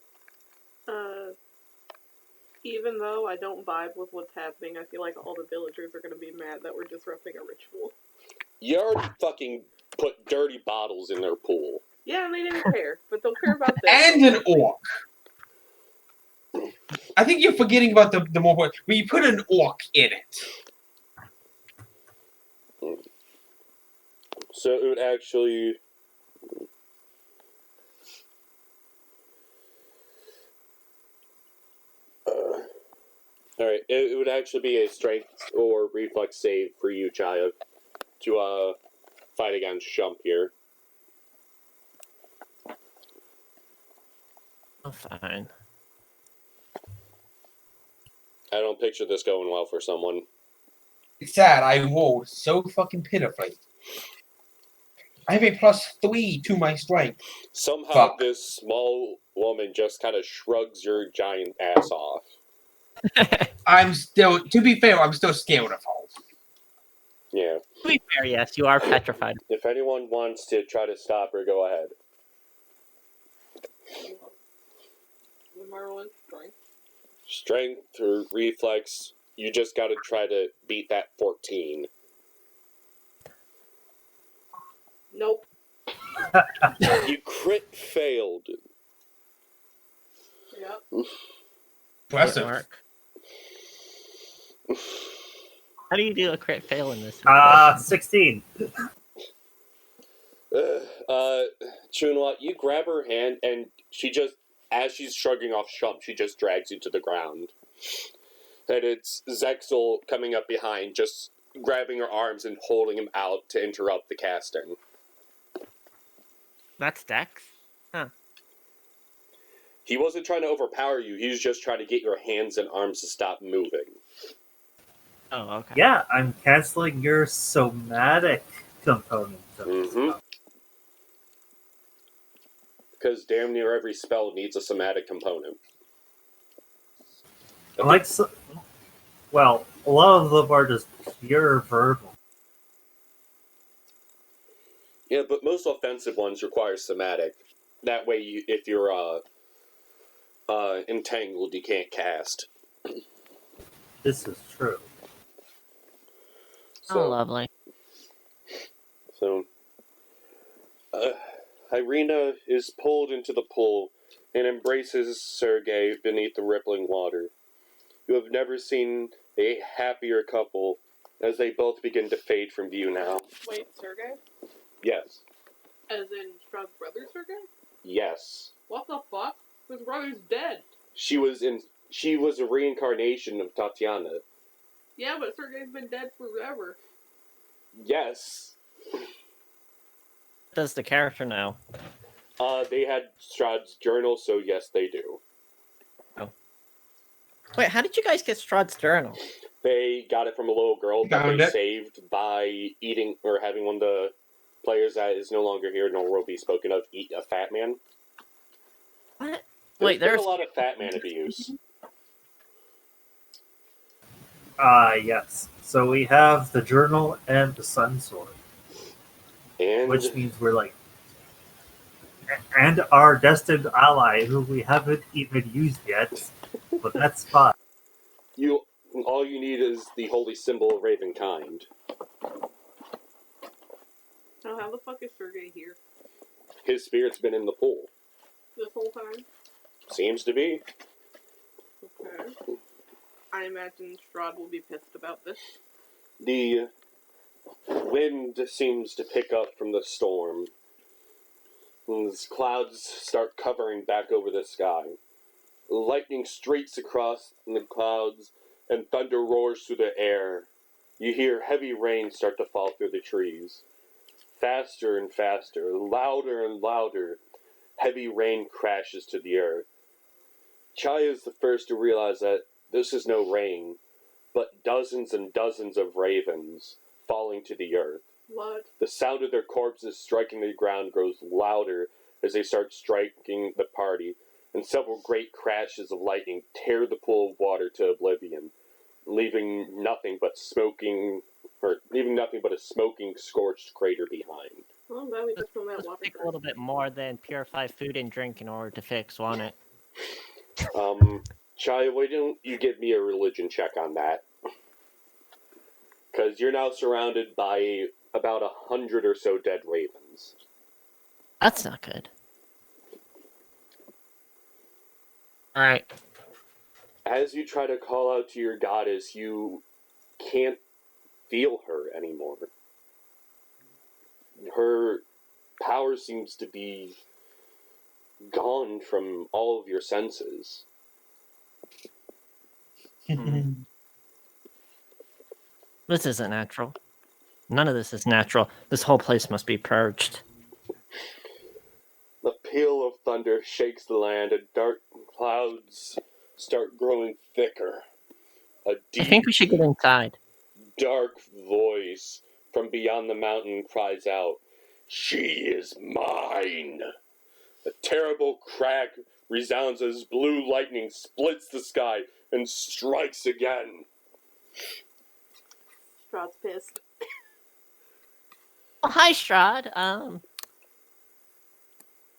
Even though I don't vibe with what's happening, I feel like all the villagers are gonna be mad that we're disrupting a ritual. You already fucking put dirty bottles in their pool. Yeah, and they didn't care, but they'll care about this. And an orc. I think you're forgetting about the more point. We put an orc in it. So it would actually... Alright, it would actually be a strength or reflex save for you, Chaya, to fight against Shump here. Oh, fine. I don't picture this going well for someone. It's sad. I rolled so fucking pitifully. I have a +3 to my strength. Somehow Fuck. this small woman just kind of shrugs your giant ass off. I'm still, to be fair, I'm still scared of falls. Yeah. To be fair, yes, you are petrified. If anyone wants to try to stop her, go ahead. Marlin, strength. Strength or reflex, you just gotta try to beat that 14. Nope. You crit failed. Yep. Impressive. Didn't work. How do you do a crit fail in this? 16. Chunwa, you grab her hand and she just, as she's shrugging off Shump, she just drags you to the ground. And it's Zexel coming up behind, just grabbing her arms and holding him out to interrupt the casting. That's Dex. He wasn't trying to overpower you, he was just trying to get your hands and arms to stop moving. Oh, okay. Yeah, I'm canceling your somatic component of this Mhm. spell. Because damn near every spell needs a somatic component. Like, well, a lot of them are just pure verbal. Yeah, but most offensive ones require somatic. That way, if you're entangled, you can't cast. This is true. Oh, lovely. So, Irina is pulled into the pool and embraces Sergei beneath the rippling water. You have never seen a happier couple as they both begin to fade from view now. Wait, Sergey? Yes. As in Strahd's brother, Sergey? Yes. What the fuck? His brother's dead. She was a reincarnation of Tatiana. Yeah, but Sergey's been dead forever. Yes. Does the character know? They had Strahd's journal, so yes, they do. Wait, how did you guys get Strahd's journal? They got it from a little girl that Found they it. saved by eating or having one of the players that is no longer here nor will be spoken of eat a fat man. What? Wait, there's a lot of fat man abuse. Yes. So we have the journal and the sun sword, And which means we're like, and our destined ally, who we haven't even used yet, but that's fine. all you need is the holy symbol of Ravenkind. Now, how the fuck is Sergey here? His spirit's been in the pool. This whole time? Seems to be. Okay. I imagine Strahd will be pissed about this. The wind seems to pick up from the storm. As clouds start covering back over the sky. Lightning streaks across the clouds and thunder roars through the air. You hear heavy rain start to fall through the trees. Faster and faster, louder and louder, heavy rain crashes to the earth. Chaya is the first to realize that this is no rain, but dozens and dozens of ravens falling to the earth. What? The sound of their corpses striking the ground grows louder as they start striking the party, and several great crashes of lightning tear the pool of water to oblivion, leaving nothing but a smoking, scorched crater behind. Well, I'm glad we just from that Let's water. take a little bit more than purify food and drink in order to fix, won't it? Chaya, why don't you give me a religion check on that? Because you're now surrounded by about 100 or so dead ravens. That's not good. Alright. As you try to call out to your goddess, you can't feel her anymore. Her power seems to be gone from all of your senses. This isn't natural. None of this is natural. This whole place must be purged. The peal of thunder shakes the land, and dark clouds start growing thicker. A I deep, think we should get inside. dark voice from beyond the mountain cries out, She is mine. A terrible crack resounds as blue lightning splits the sky and strikes again. Strahd's pissed. Oh, hi, Strahd.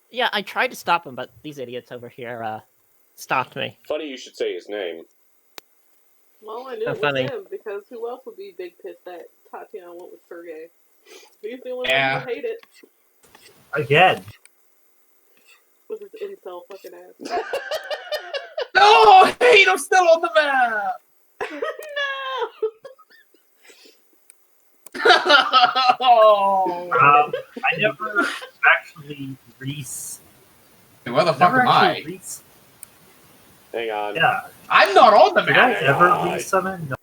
Yeah, I tried to stop him, but these idiots over here, stopped me. Funny you should say his name. Well, I knew So it was funny. him, because who else would be big pissed that Tatiana went with Sergey? He's the only Yeah. one who hate it. Again. With his incel fucking ass. No, hate, I'm still on the map. No! Oh. I never actually Where the fuck am I? Hang on. Yeah. I'm not on the Did I map. ever God. resummon? No.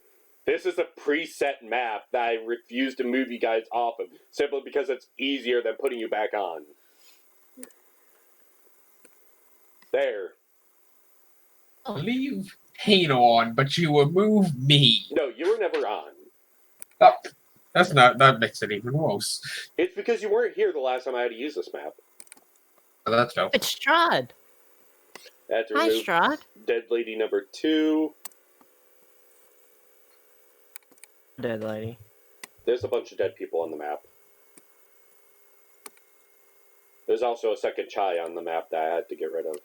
This is a preset map that I refuse to move you guys off of, simply because it's easier than putting you back on. There. Leave hate on, but you remove me. No, you were never on. Oh, that makes it even worse. It's because you weren't here the last time I had to use this map. But that's no. It's Strahd. I had to Hi, remove Strahd. Dead Lady number 2. Dead lady. There's a bunch of dead people on the map. There's also a second Chai on the map that I had to get rid of.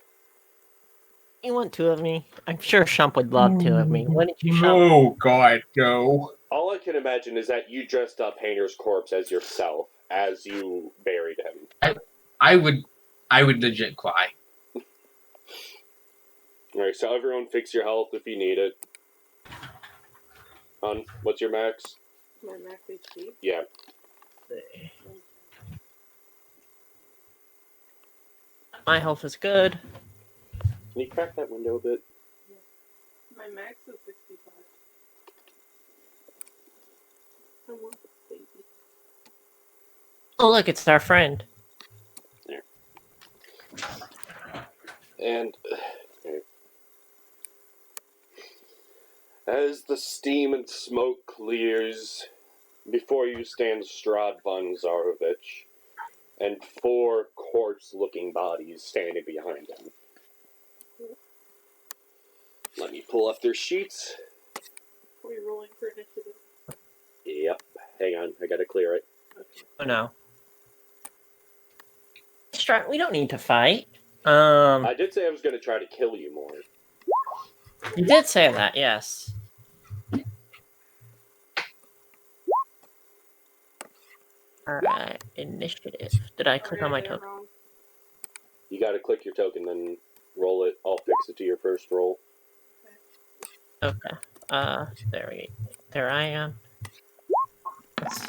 You want two of me? I'm sure Shump would love two of me. Wouldn't you, Shump? Oh God, go. All I can imagine is that you dressed up Hayner's corpse as yourself as you buried him. I would legit cry. Alright, so everyone fix your health if you need it. What's your max? My max HP? Yeah. My health is good. Can you crack that window a bit? My max is 65. I want this baby. Oh, look, it's our friend. And okay. As the steam and smoke clears, before you stand Strahd von Zarovich, and 4 corpse-looking bodies standing behind him. Let me pull up their sheets. Are we rolling for initiative? Yep. Hang on, I gotta clear it. Okay. Oh, no. Strahd, we don't need to fight. I did say I was gonna try to kill you more. You did say that, yes. Alright, initiative. Did I click on my token? Wrong. You gotta click your token, then roll it. I'll fix it to your first roll. Okay. There I am. Let's see.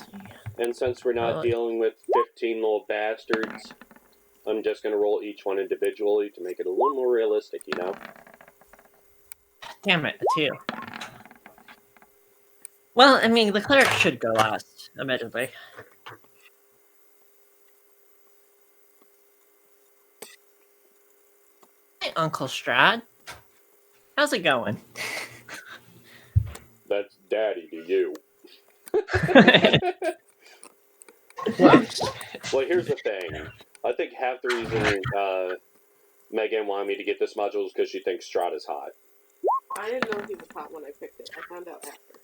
And since we're not dealing with 15 little bastards, I'm just gonna roll each one individually to make it a little more realistic, you know? Damn it, a 2. Well, I mean, the cleric should go last, admittedly. Hey, Uncle Strahd. How's it going? That's daddy to you. Well, here's the thing. I think half the reason Megan wanted me to get this module is because she thinks Strahd is hot. I didn't know he was hot when I picked it. I found out after.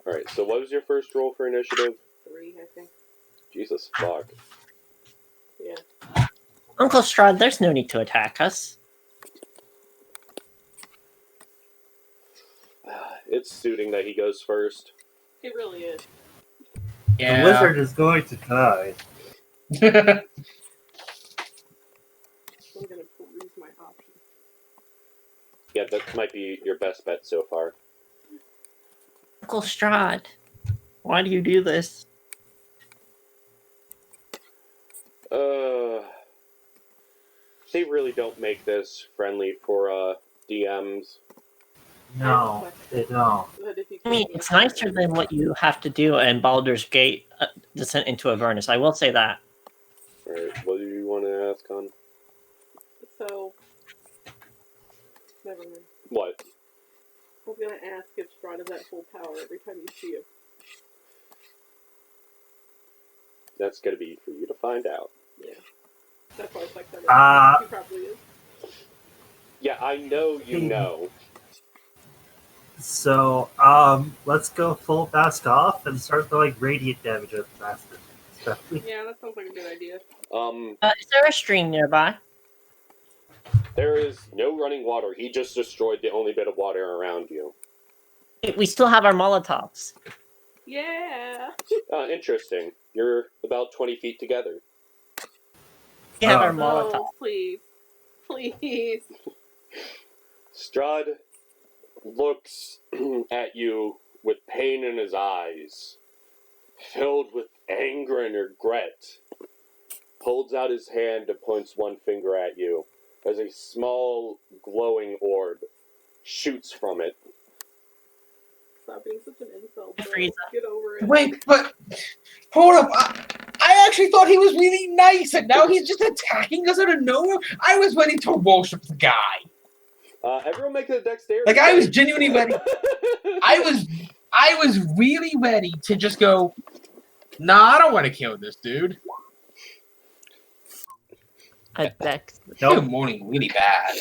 Alright, so what was your first roll for initiative? 3, I think. Jesus fuck. Yeah. Uncle Strahd, there's no need to attack us. It's suiting that he goes first. It really is. Yeah. The wizard is going to die. I'm gonna peruse my options. Yeah, that might be your best bet so far. Uncle Strahd, why do you do this? They really don't make this friendly for DMs. No, they don't. But if you I mean, can it's answer nicer it. than what you have to do in Baldur's Gate Descent into Avernus. I will say that. Alright, what do you want to ask, hon? So, never mind. What? I was gonna ask if Strahd is at full power every time you see him. That's going to be for you to find out. Yeah. That's why it's like that. Uh, He probably is. Yeah, I know you know. So, let's go full mask off and start throwing radiant damage at the master. Yeah, that sounds like a good idea. Is there a stream nearby? There is no running water. He just destroyed the only bit of water around you. We still have our Molotovs. Yeah. Interesting. You're about 20 feet together. We have Oh. our Molotovs. Oh, please. Please. Strahd looks at you with pain in his eyes, filled with anger and regret. Holds out his hand and points one finger at you as a small glowing orb shoots from it. Stop being such an insult, bro. Frieza. Get over it. Wait, but hold up. I actually thought he was really nice, and now he's just attacking us out of nowhere. I was ready to worship the guy. Everyone make a dexterity. Like I was genuinely ready. I was really ready to just go. Nah, I don't want to kill this dude. Dex. Good morning, really bad.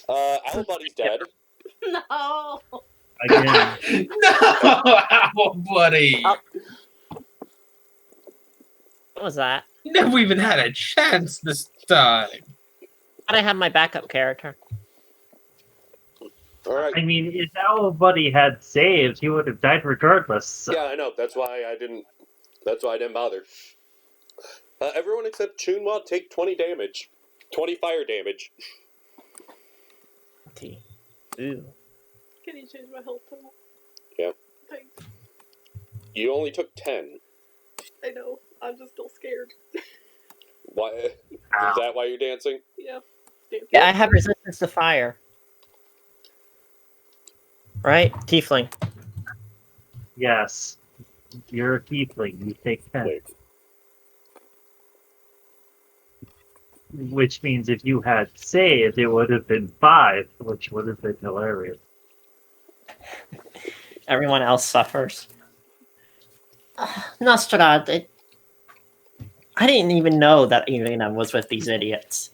Our buddy's dead. No. Again. No, Apple buddy. What was that? Never even had a chance this time. But I have my backup character. Alright. I mean, if our buddy had saved, he would have died regardless. So. Yeah, I know. That's why I didn't bother. Everyone except Chunwa take 20 damage. 20 fire damage. Ooh. Can you change my health total? Yeah. Thanks. You only took 10. I know. I'm just still scared. Why? Is that why you're dancing? Yeah. Damn. Yeah, I have resistance to fire. Right? Tiefling. Yes. You're a tiefling. You take 10. Wait. Which means if you had saved, it would have been 5, which would have been hilarious. Everyone else suffers. Nostrad, I didn't even know that Irina was with these idiots.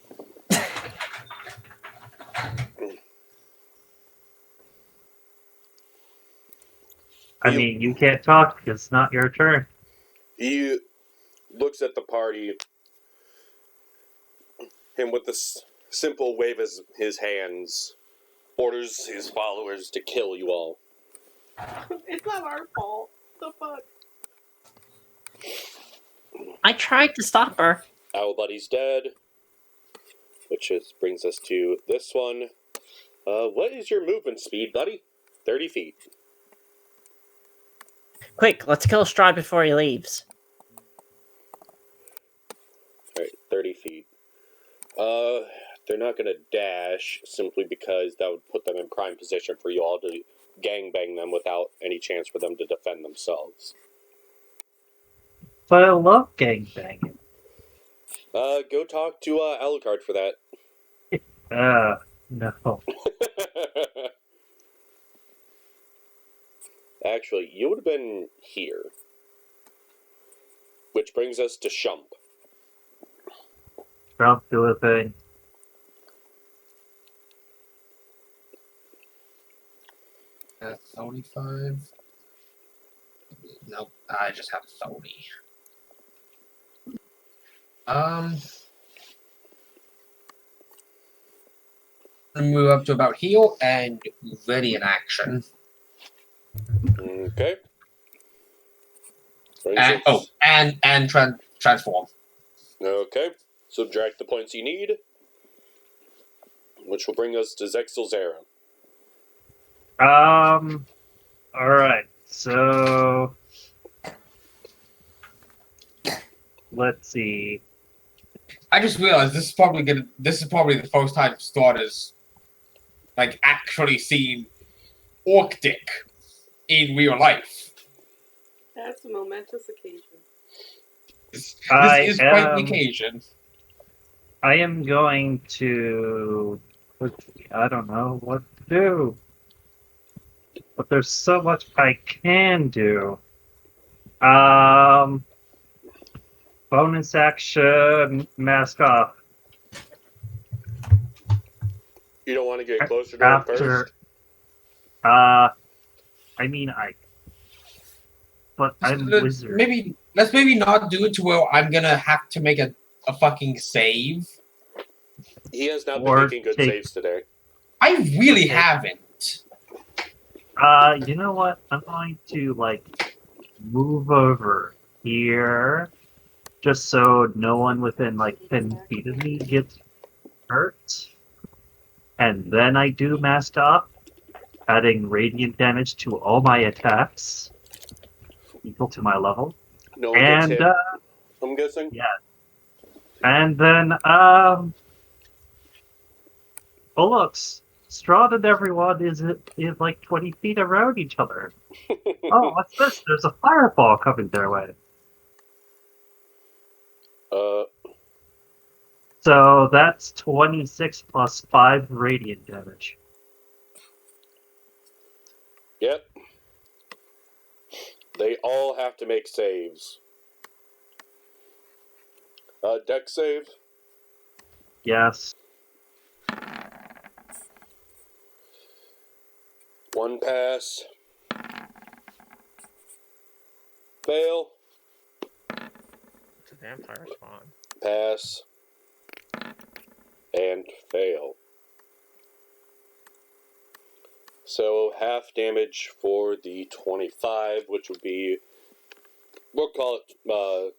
I mean, you can't talk because it's not your turn. He looks at the party, and with this simple wave of his hands, orders his followers to kill you all. It's not our fault. The fuck? I tried to stop her. Our buddy's dead, which brings us to this one. What is your movement speed, buddy? 30 feet. Quick, let's kill Strahd before he leaves. Alright, 30 feet. They're not gonna dash simply because that would put them in prime position for you all to gangbang them without any chance for them to defend themselves. But I love gangbanging. Go talk to Alucard for that. No. Actually, you would have been here. Which brings us to Shump. Trump, do a thing. That's 35. Nope, I just have 30. Move up to about heal and ready in action. Okay. And transform. Okay. Subtract the points you need. Which will bring us to Zexelzera. Alright, so let's see. I just realized this is probably the first time starters like actually seen Orc Dick in real life. That's a momentous occasion. This is quite the occasion. I am going to I don't know what to do. But there's so much I can do. Bonus action, mask off. You don't want to get closer to him first? I mean, but I'm wizard. Let's maybe not do it to where I'm gonna have to make a fucking save. He has not been Or making good take- saves today. I really Okay. haven't. You know what? I'm going to, move over here, just so no one within, 10 feet of me gets hurt. And then I do mask off, adding radiant damage to all my attacks, equal to my level. No one gets And, hit, I'm guessing? yeah. And then, oh, look, Strahd and everyone is 20 feet around each other. Oh, what's this? There's a fireball coming their way. So that's 26 plus 5 radiant damage. Yep. They all have to make saves. Dex save? Yes. One pass. Fail. It's a vampire spawn. Pass. And fail. So half damage for the 25, which would be, we'll call it,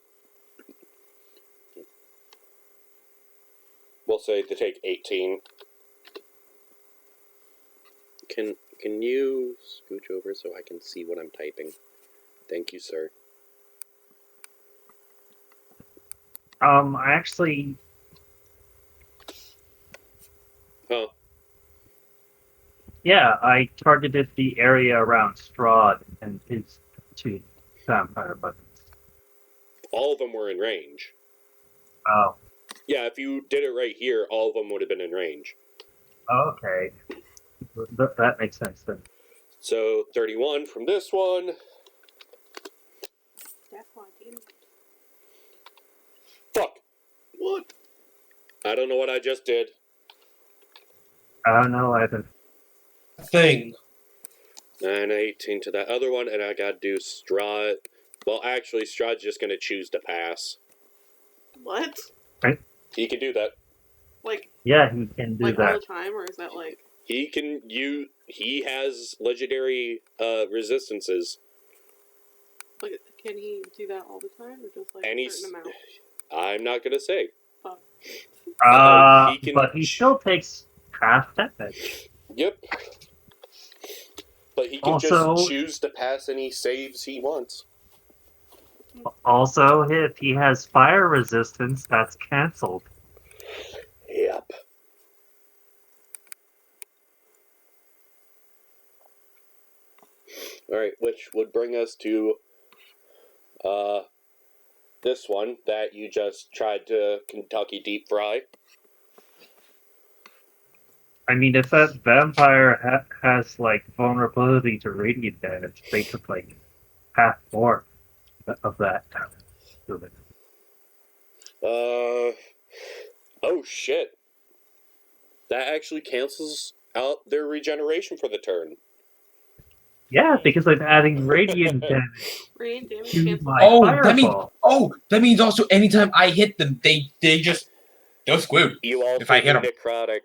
we'll say to take 18. Can you scooch over so I can see what I'm typing? Thank you, sir. Actually, Huh. yeah, I targeted the area around Strahd and his 2 vampire buttons. All of them were in range. Oh, Yeah, if you did it right here, all of them would have been in range. okay. That makes sense then. So 31 from this one. That's why I didn't. Fuck. What? I don't know what I just did. I don't know either. Thing. 9, 18 to that other one, and I gotta do Strahd. Well, actually, Strahd's just gonna choose to pass. What? He can do that. Like, Yeah, he can do all that. the time, or is that like? He has legendary resistances. Like, can he do that all the time, or just like And a certain amount? I'm not gonna say. Fuck. He can- But he still takes half damage. Yep. But he can Also- just choose to pass any saves he wants. Also, if he has fire resistance, that's cancelled. Yep. Alright, which would bring us to this one that you just tried to Kentucky deep fry. I mean, if that vampire has vulnerability to radiant damage, they took half more of that. Oh shit. That actually cancels out their regeneration for the turn. Yeah, because I'm adding radiant damage Radiant damage to cancel. my Oh, fireball. that means also anytime I hit them, they're screwed. You also If I hit do 'em. necrotic.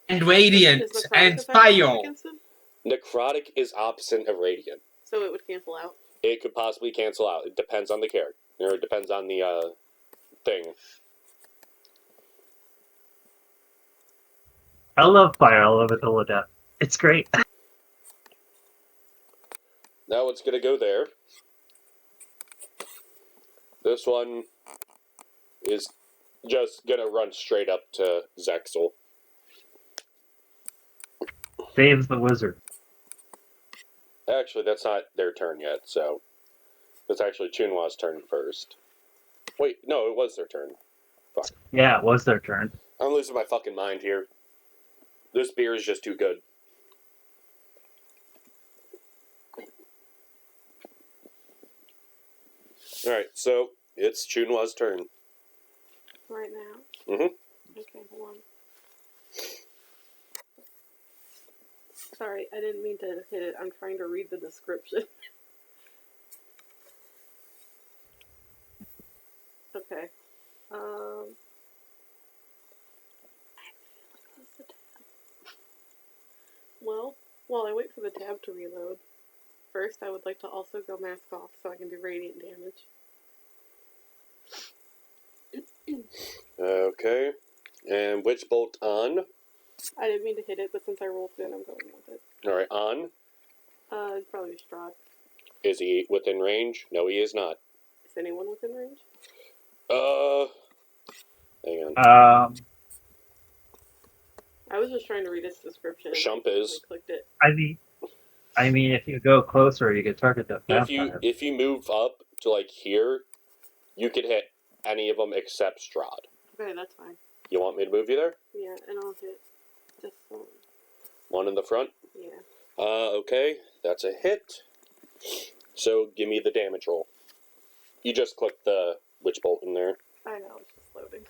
And radiant Is necrotic and effect fire. against him? Necrotic is opposite of radiant. So it would cancel out. It could possibly cancel out. It depends on the character. Or it depends on the thing. I love fire. I love it till death. It's great. Now it's gonna go there. This one is just gonna run straight up to Zexel. Saves the wizard. Actually, that's not their turn yet, so it's actually Chunwa's turn first. Wait, no, it was their turn. Fuck. Yeah, it was their turn. I'm losing my fucking mind here. This beer is just too good. Alright, so It's Chunwa's turn. Right now? Mhm. Okay, hold on. Sorry, I didn't mean to hit it. I'm trying to read the description. Okay. Close the tab. Well, while I wait for the tab to reload, first I would like to also go mask off so I can do radiant damage. Okay. And Witch Bolt on. I didn't mean to hit it, but since I rolled good, I'm going with it. Alright, on. It'd probably be Strahd. Is he within range? No, he is not. Is anyone within range? Hang on. I was just trying to read its description. Shump I is. clicked it. I mean, if you go closer, you can target the vampire. If you move up to like here, you could hit any of them except Strahd. Okay, that's fine. You want me to move you there? Yeah, and I'll hit this one. One in the front? Yeah. Okay. That's a hit. So give me the damage roll. You just click the Witch Bolt in there. I know, it's just loading.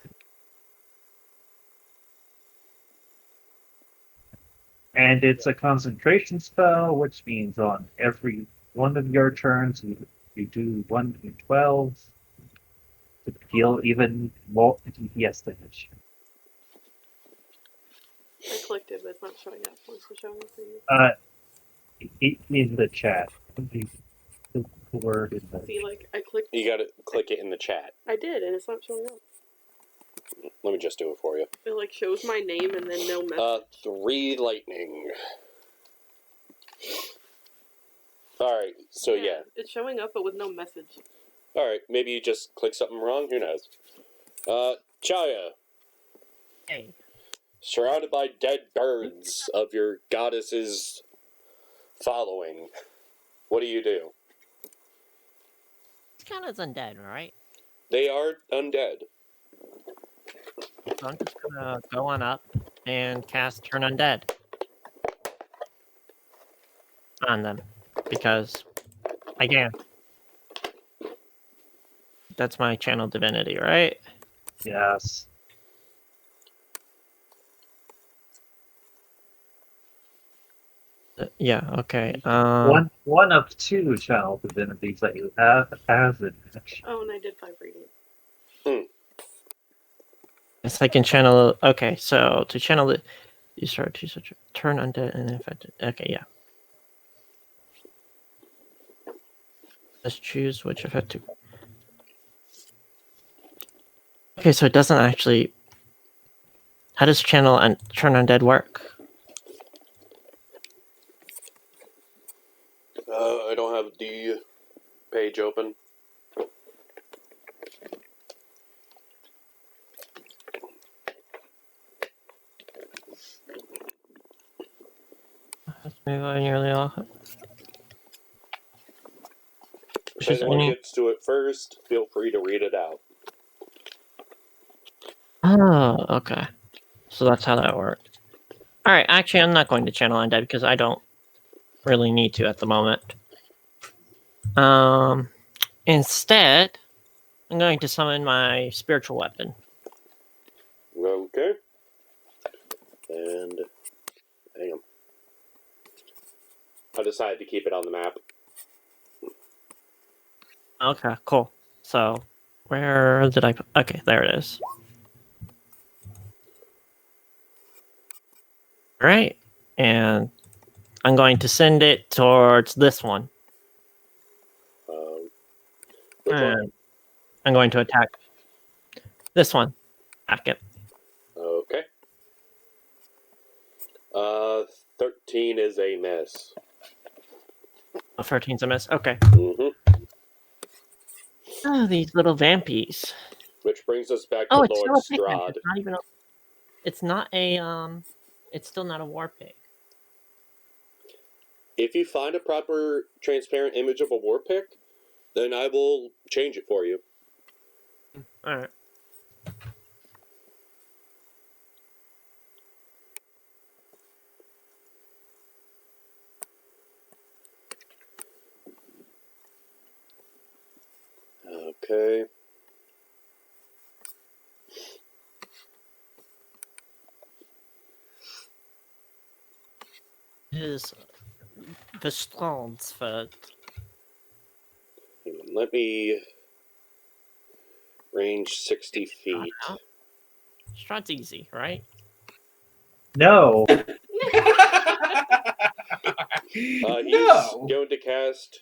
And it's a concentration spell, which means on every one of your turns, you do 1d12 to deal even more DPS damage. I clicked it, but it's not showing up. What's it showing up for you? In the chat. The word in the See, like, I clicked. You gotta click it in the chat. I did, and it's not showing up. Let me just do it for you. It, like, shows my name and then no message. 3 lightning. Alright, so yeah. It's showing up, but with no message. Alright, maybe you just click something wrong, who knows. Chaya. Hey. Surrounded by dead birds of your goddess's following. What do you do? It's kind of undead, right? They are undead. So I'm just gonna go on up and cast Turn Undead on them because I can. That's my channel divinity, right? Yes. Yeah. Okay. One of 2 channel divinities that you have as an action. Oh, and I did 5 radiant. Yes, I can channel. Okay, so to channel it, you start to such turn undead and infected. Okay, yeah. Let's choose which effective. Okay, so it doesn't actually. How does channel and turn undead work? I don't have the page open. Let's move on nearly off. If anyone gets to it first, feel free to read it out. Oh, okay. So that's how that works. All right. Actually, I'm not going to channel undead because I don't really need to at the moment. Instead, I'm going to summon my spiritual weapon. Okay. And hang on. I decided to keep it on the map. Okay, cool. So, where did I put? Okay, there it is. All right, and I'm going to send it towards this one. Which one? And I'm going to attack this one. Attack it. Okay. 13 is a miss. 13's a miss. Okay. Mm-hmm. Oh, these little vampies. Which brings us back to Oh, it's Lord still a pigment. Strahd. It's not even. It's not a. It's still not a war pig. If you find a proper transparent image of a war pick, then I will change it for you. All right. Okay. his Verstandsfeld. Let me range 60 feet. Strahd's easy, right? No. He's No. going to cast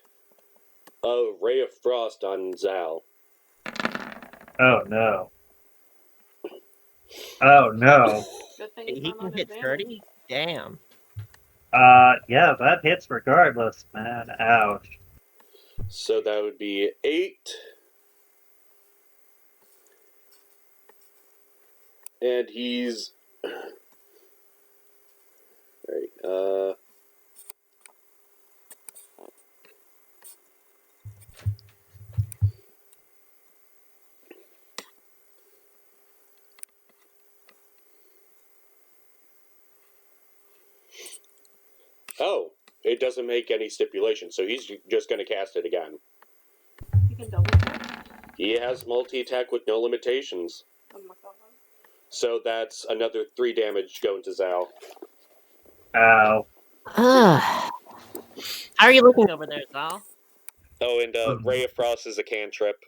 a Ray of Frost on Zal. Oh no. Oh no. Good thing He it's not can on hit advantage. 30? Damn. Yeah, that hits regardless, man. Ouch. So that would be 8. And he's... Right, Oh, it doesn't make any stipulation, so he's just going to cast it again. You can double check. He has multi-attack with no limitations. Oh my god. So that's another 3 damage going to Zal. Ow. How are you looking over there, Zal? Oh, and Ray of Frost is a cantrip.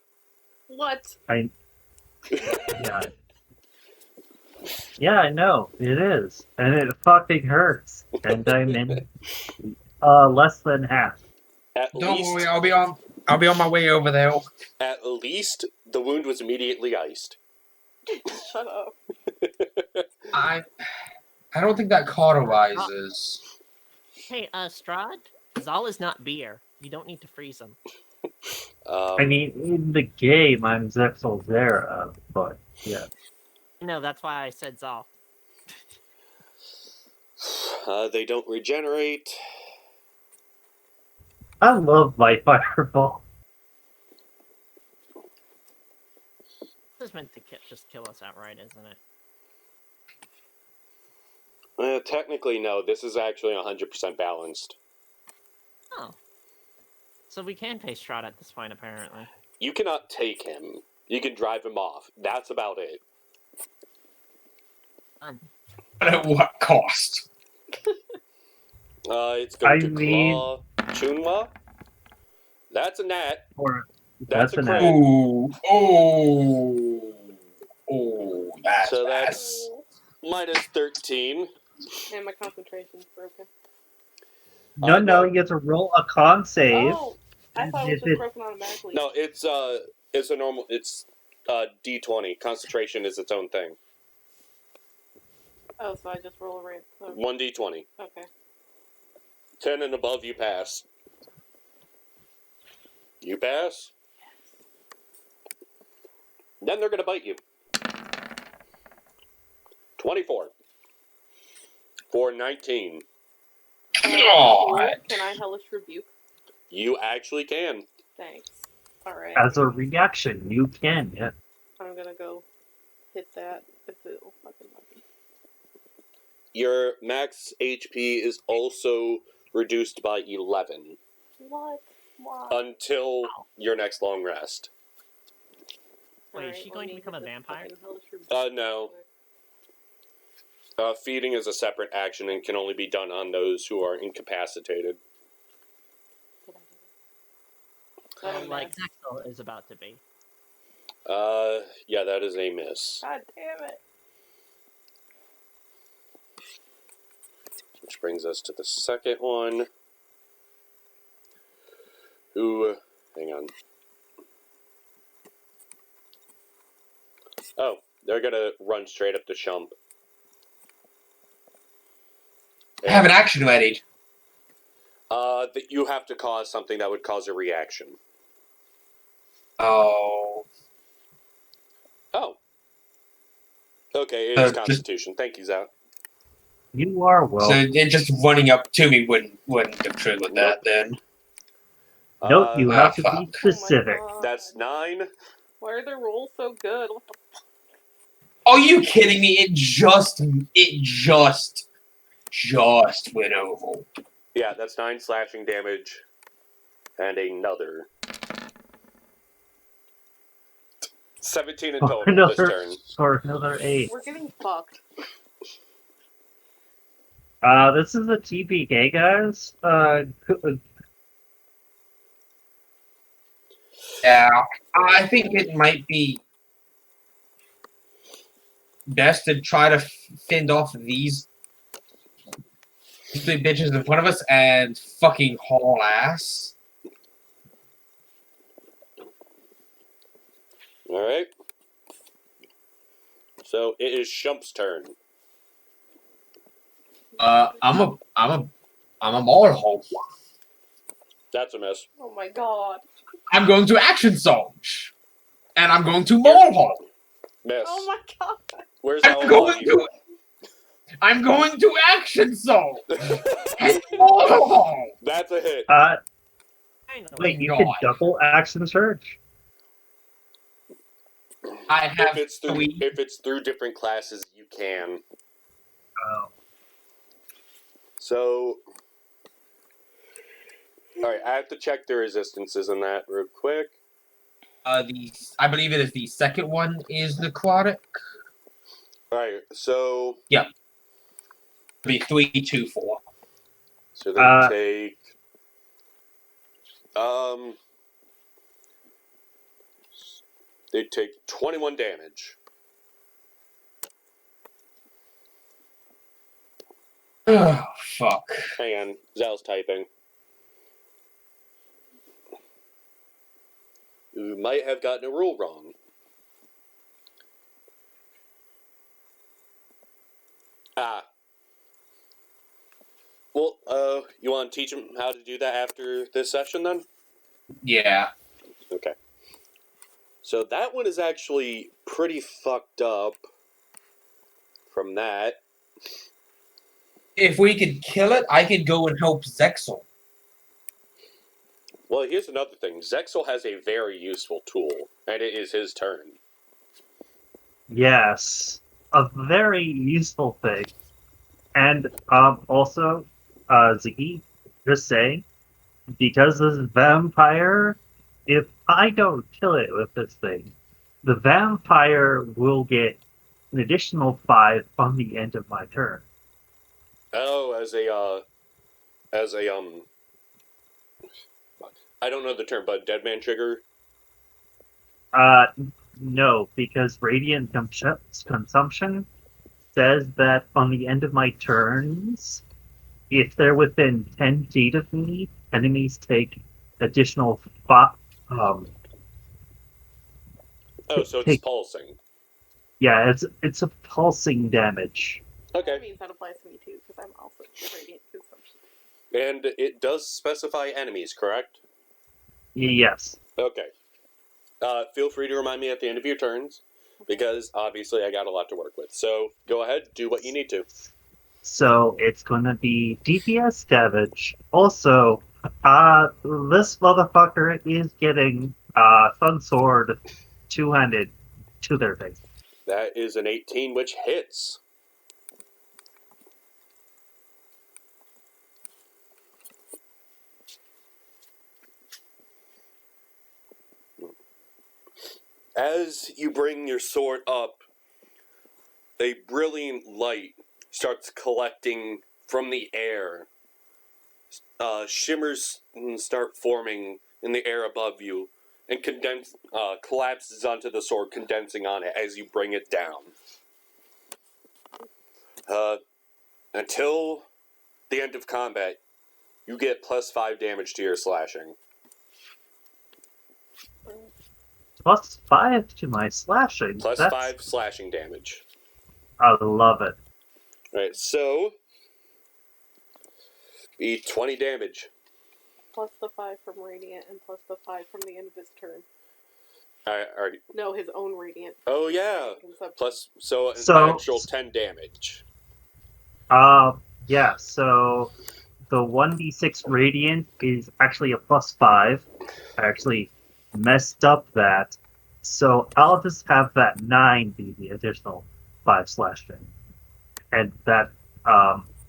What? Yeah. Yeah, I know. It is. And it fucking hurts. And I'm in less than half. Don't worry, I'll be on my way over there. At least the wound was immediately iced. Shut up. I don't think that cauterizes. Hey, Strahd, Zal is not beer. You don't need to freeze him. I mean, in the game, I'm Zexal Zera, but yeah. No, that's why I said Zal. They don't regenerate. I love my fireball. This is meant to just kill us outright, isn't it? Technically, no. This is actually 100% balanced. Oh. So we can face Strahd at this point, apparently. You cannot take him. You can drive him off. That's about it. But at what cost? It's going to claw Chunwa. That's a nat. Or That's a crit. Oh, that's So bad. that's minus 13. And my concentration's broken. no, you get to roll a con save. Oh! I thought it was just broken automatically. No, it's a normal. It's D20. Concentration is its own thing. Oh, so I just roll a ramp. Oh, 1d20. okay. 10 and above, you pass. You pass. Then they're gonna bite you. 24. For 19. God. Can I hellish rebuke? You actually can. Thanks. Alright. As a reaction, you can, yeah. I'm gonna go hit that. It's a fucking weapon. Your max HP is also reduced by 11 What? Why? until your next long rest. Wait, is Alright, she let going to me become hit a this vampire? fucking hellish rebuke. No. Feeding is a separate action and can only be done on those who are incapacitated. Like Zexal is about to be. Yeah, that is a miss. God damn it. Which brings us to the second one. Who... Hang on. Oh, they're gonna run straight up to Shump. I have an action ready. That you have to cause something that would cause a reaction. Oh. Oh. Okay, it is Constitution. Thank you, Zach. You are welcome. So just running up to me wouldn't have true with that then. Nope, you have to be fuck. specific. Oh my God. That's 9. Why are the rolls so good? What the fuck? Are you kidding me? It just went over. Yeah, that's 9 slashing damage. And another 17 in total this turn. For another 8. We're getting fucked. This is a TPK, guys. Yeah, I think it might be best to try to fend off these three bitches in front of us and fucking haul ass. All right. So it is Shump's turn. I'm a mauler hole. That's a miss. Oh my god. I'm going to action surge, and I'm going to maul hole. Miss. Oh my god. Where's I'm going to action surge and maul hole. That's a hit. Wait, you God. can double action surge? I have If it's through different classes, you can. Oh. So, all right, I have to check the resistances in that real quick. I believe it is the second one is necrotic. All right, so It'll be 3, 2, 4. so they take they take 21 damage. Oh fuck. Hang on, Zal's typing. You might have gotten a rule wrong. Well, you want to teach him how to do that after this session, then? Yeah. Okay. So that one is actually pretty fucked up from that. If we could kill it, I could go and help Zexel. Well, here's another thing. Zexel has a very useful tool, and it is his turn. Yes. A very useful thing. And also, Ziggy, just saying, because this is vampire, if I don't kill it with this thing, the vampire will get an additional 5 on the end of my turn. Oh, I don't know the term, but dead man trigger? No, because radiant consumption says that on the end of my turns, if they're within 10 feet of me, enemies take additional 5. Oh, so it's pulsing. Yeah, it's a pulsing damage. Okay. That means that applies to me too, because I'm also radiant consumption. And it does specify enemies, correct? Yes. Okay. Feel free to remind me at the end of your turns, because obviously I got a lot to work with. So go ahead, do what you need to. So it's gonna be DPS damage. Also, this motherfucker is getting Sun Sword two-handed to their face. That is an 18, which hits. As you bring your sword up, a brilliant light starts collecting from the air. Shimmers start forming in the air above you, and collapses onto the sword, condensing on it as you bring it down. Until the end of combat, you get +5 damage to your slashing. +5 to my slashing. +5 slashing damage. I love it. Alright, so be 20 damage. Plus the 5 from radiant, and plus the 5 from the end of his turn. Alright. No, his own radiant. Oh yeah. Plus, so an actual 10 damage. Yeah. So the 1d6 radiant is actually a +5. I actually messed up that, so I'll just have that 9 be the additional 5 slashing, and that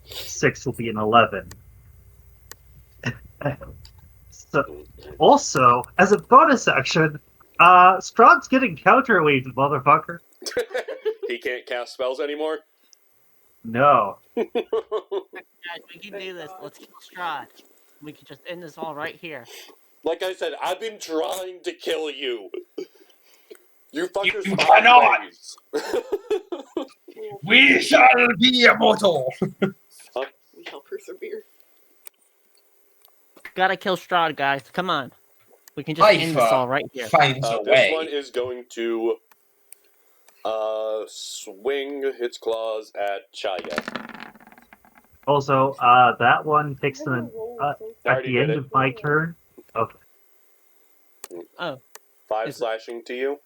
6 will be an 11. So, also, as a bonus action, Strahd's getting counterweighted, motherfucker. He can't cast spells anymore? No. Guys, we can do this. Let's kill Strahd. We can just end this all right here. Like I said, I've been trying to kill you. You fuckers You find cannot! ways. We shall be immortal! We shall persevere. Gotta kill Strahd, guys. Come on. We can just end this all right here. finds a This one way. is going to swing its claws at Chaya. Also, that one takes Never an rolled at so the Already did end it. of my turn. Okay. Oh, 5 Is it- slashing to you.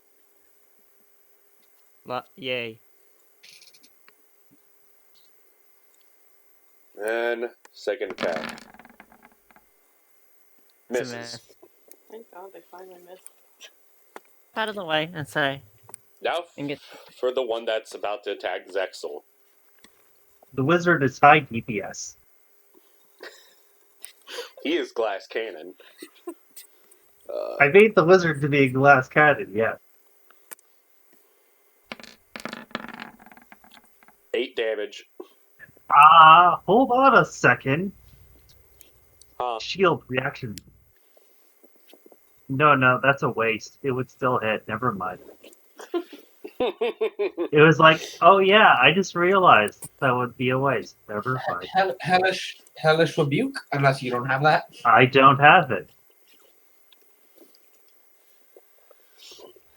yay. And second attack. It's a Misses. miss. Thank God they finally missed. Out of the way and say, Now and get for the one that's about to attack Zexel. The wizard is high DPS. He is glass cannon. I made the wizard to be a glass cannon, yeah. 8 damage. Hold on a second. Huh. Shield reaction. No, that's a waste. It would still hit. Never mind. It was like, oh yeah, I just realized that would be a waste. Never mind. Hellish rebuke, unless you don't have that. I don't have it.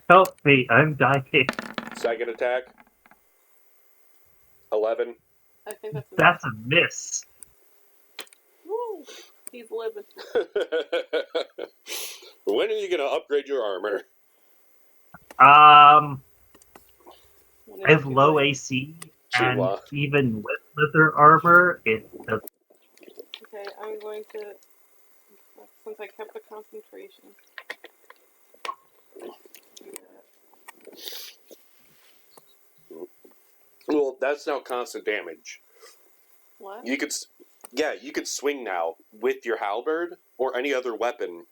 Help me, I'm dying. Second attack. 11. I think that's That's a miss. Woo! He's living. When are you gonna upgrade your armor? When I have it's too low late. AC, and Chua. even with leather armor, it does. Okay, I'm going to. Since I kept the concentration. Well, that's now constant damage. What? You could, you could swing now with your halberd or any other weapon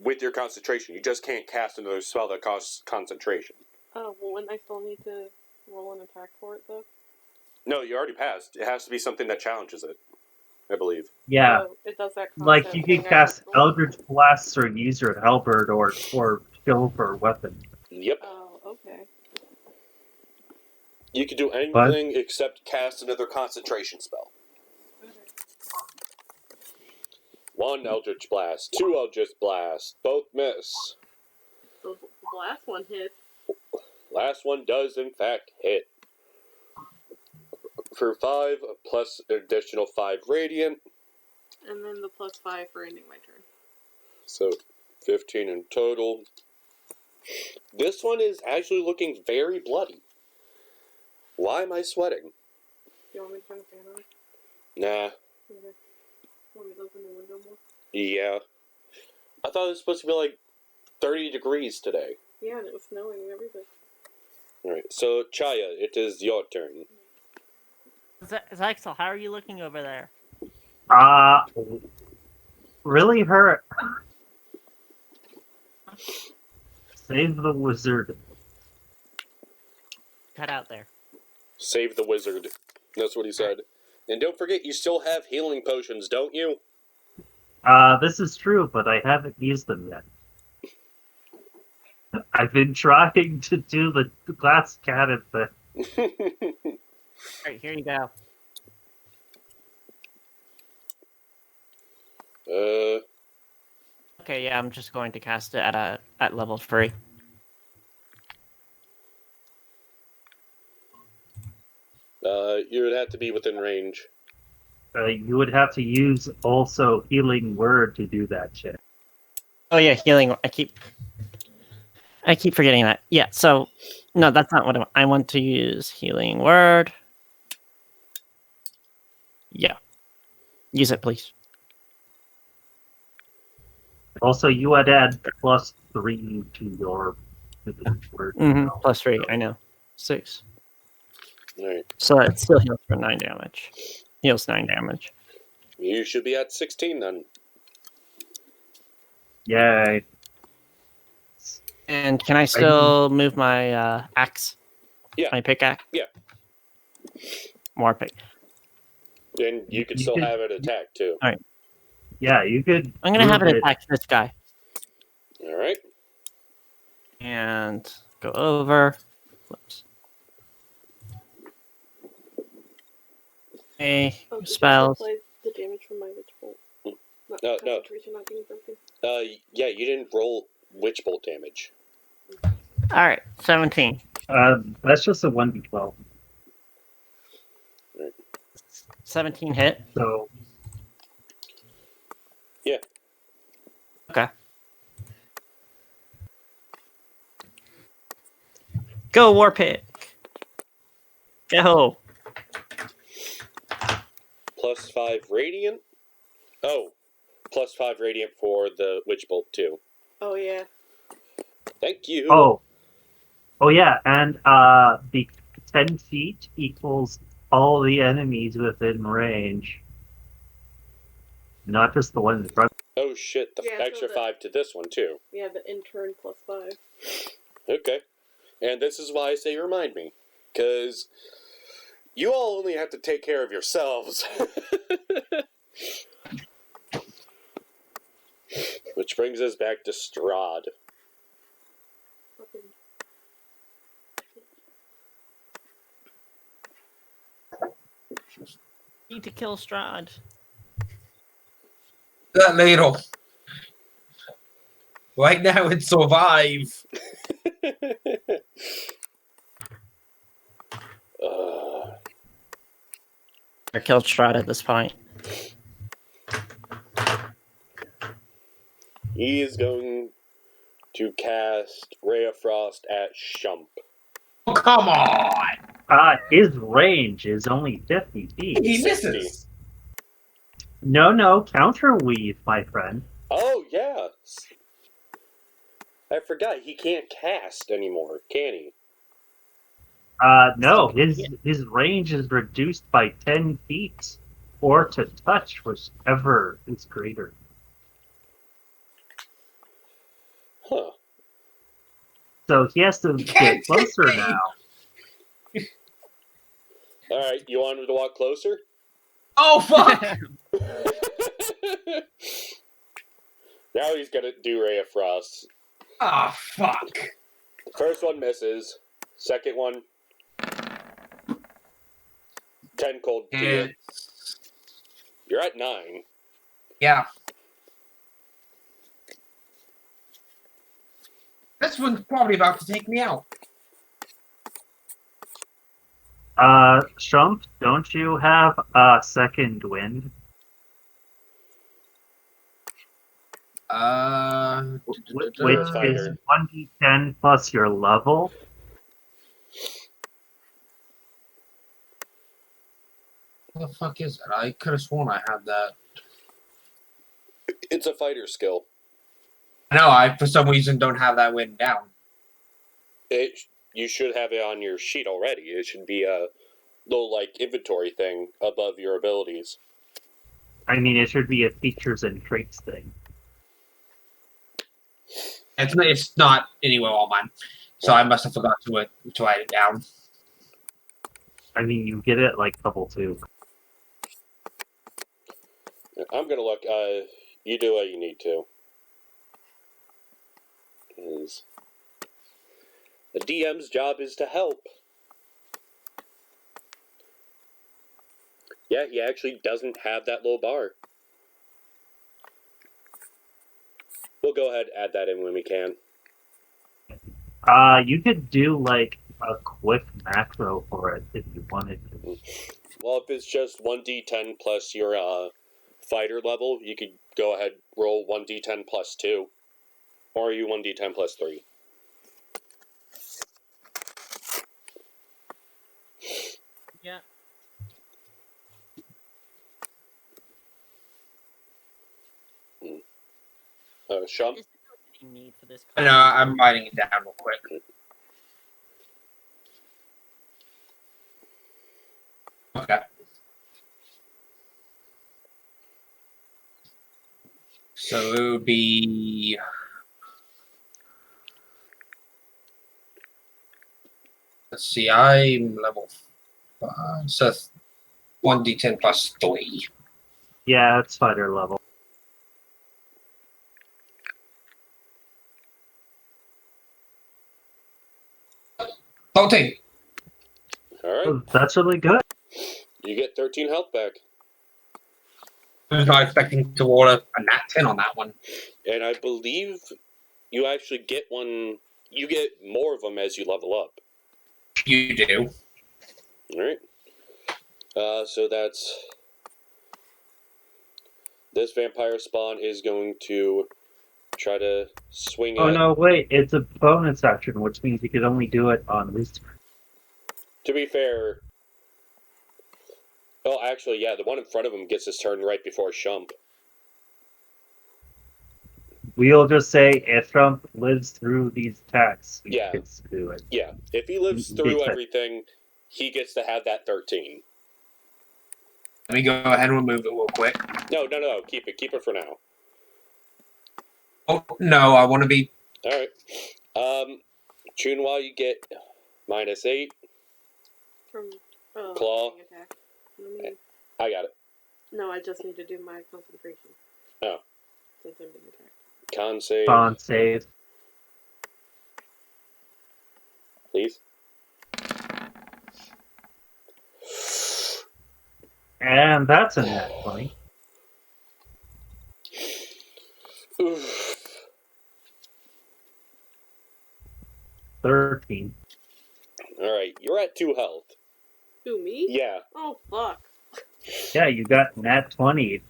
with your concentration. You just can't cast another spell that costs concentration. Oh, well, wouldn't I still need to roll an attack for it, though? No, you already passed. It has to be something that challenges it, I believe. Yeah, So it does that like concept you thing can I cast just rolled. Eldritch Blasts or use your halberd or silver weapon. Yep. Oh, okay. You could do anything except cast another concentration spell. Okay. 1 Eldritch Blast, 2 Eldritch Blast, both miss. So the last one hit. Last one does in fact hit. For 5, plus additional 5 radiant, And then the +5 for ending my turn. so 15 in total. This one is actually looking very bloody. Why am I sweating? Do you want me to turn the fan on? Nah, Okay. Want me to open the window more? yeah. I thought it was supposed to be like 30 degrees today. Yeah, and it was snowing and everything. Alright, so Chaya, it is your turn. Zexel, how are you looking over there? Really hurt. Save the wizard. Cut out there. Save the wizard. That's what he said. And don't forget, you still have healing potions, don't you? This is true, but I haven't used them yet. I've been trying to do the glass cannon thing. Alright, here you go. Okay, yeah, I'm just going to cast it at level 3. You would have to be within range. You would have to use also healing word to do that shit. Oh yeah, healing. I keep forgetting that. Yeah, so no, that's not what I want to use. Healing word. Yeah, use it, please. Also, you would add +3 to your healing word. +3. I know. 6. Alright. So it still heals for 9 damage. Heals 9 damage. You should be at 16 then. Yay. And can I still move my axe? Yeah. My pickaxe? Yeah. Warpick. And you could You still could- have it attack too. Yeah, you could. I'm gonna have move it attack this guy All right. and go over. Whoops. Hey, Oh, did you spells. apply the damage from my witch bolt? Not No. concentration not being broken. Yeah, you didn't roll witch bolt damage. All right, 17. That's just a 1d12. 17 hit. So Okay. Go, Warpick. Go. +5 radiant. Oh, +5 radiant for the witch bolt too. Oh yeah. Thank you. oh yeah, and the 10 feet equals all the enemies within range, not just the one in front. Oh shit! The Yeah, so extra the- 5 to this one too. Yeah, the intern +5. Okay. And this is why I say remind me, because you all only have to take care of yourselves. Which brings us back to Strahd. Fucking. Need to kill Strahd. That ladle. Right now, it's survive. I killed Strahd at this point. He is going to cast Ray of Frost at Shump. Oh, come on! His range is only 50 feet. He 60. misses. No, counter weave, my friend. Oh, yeah. I forgot, he can't cast anymore, can he? No, his range is reduced by 10 feet, or to touch, whichever is greater. Huh. So he has to can't get closer take me. now. Alright, you want him to walk closer? Oh, fuck! Now he's gonna do Ray of Frost. Ah, fuck. First one misses. Second one, 10 cold fear. You're at 9. Yeah. This one's probably about to take me out. Shump, don't you have a second wind? Which is Fighter. 1d10 plus your level. What the fuck is it? I could have sworn I had that. It's a fighter skill. No, I for some reason don't have that written down. You should have it on your sheet already. It should be a little, like, inventory thing above your abilities. I mean, it should be a features and traits thing. It's not anywhere on mine, so I must have forgot to write it down. I mean, you get it like level 2. I'm gonna look. You do what you need to. 'Cause the DM's job is to help. Yeah, he actually doesn't have that low bar. We'll go ahead and add that in when we can. You could do like a quick macro for it if you wanted to. Well, if it's just 1d10 plus your fighter level, you could go ahead roll 1d10 plus 2. Or are you 1d10 plus 3? Yeah. Shump? Is there any need for this? No, I'm writing it down real quick. Okay. So it would be. Let's see, I'm level 5. So 1d10 plus 3. Yeah, it's fighter level. Alright. Alright. Oh, that's really good. You get 13 health back. I was not expecting to roll a nat 10 on that one. And I believe you actually get one. You get more of them as you level up. You do. Alright. So that's. This vampire spawn is going to try to swing Oh at. no, wait, it's a bonus action, which means you could only do it on this turn. To be fair. Oh, actually, yeah, the one in front of him gets his turn right before Shump. We'll just say if Trump lives through these attacks, he Yeah. gets to do it. Yeah, if he lives He through gets it. everything, he gets to have that 13. Let me go ahead and remove it real quick. No, keep it for now. Oh, no, I want to be... Alright. Chunwa, you get -8. From Claw. attack. Let me, I got it. no, I just need to do my concentration. Oh. Since I'm being attacked. Con save, Con save. please. And that's a nat 20. Oof. 13. Alright, you're at 2 health. Who, me? Yeah. Oh, fuck. Yeah, you got nat 20.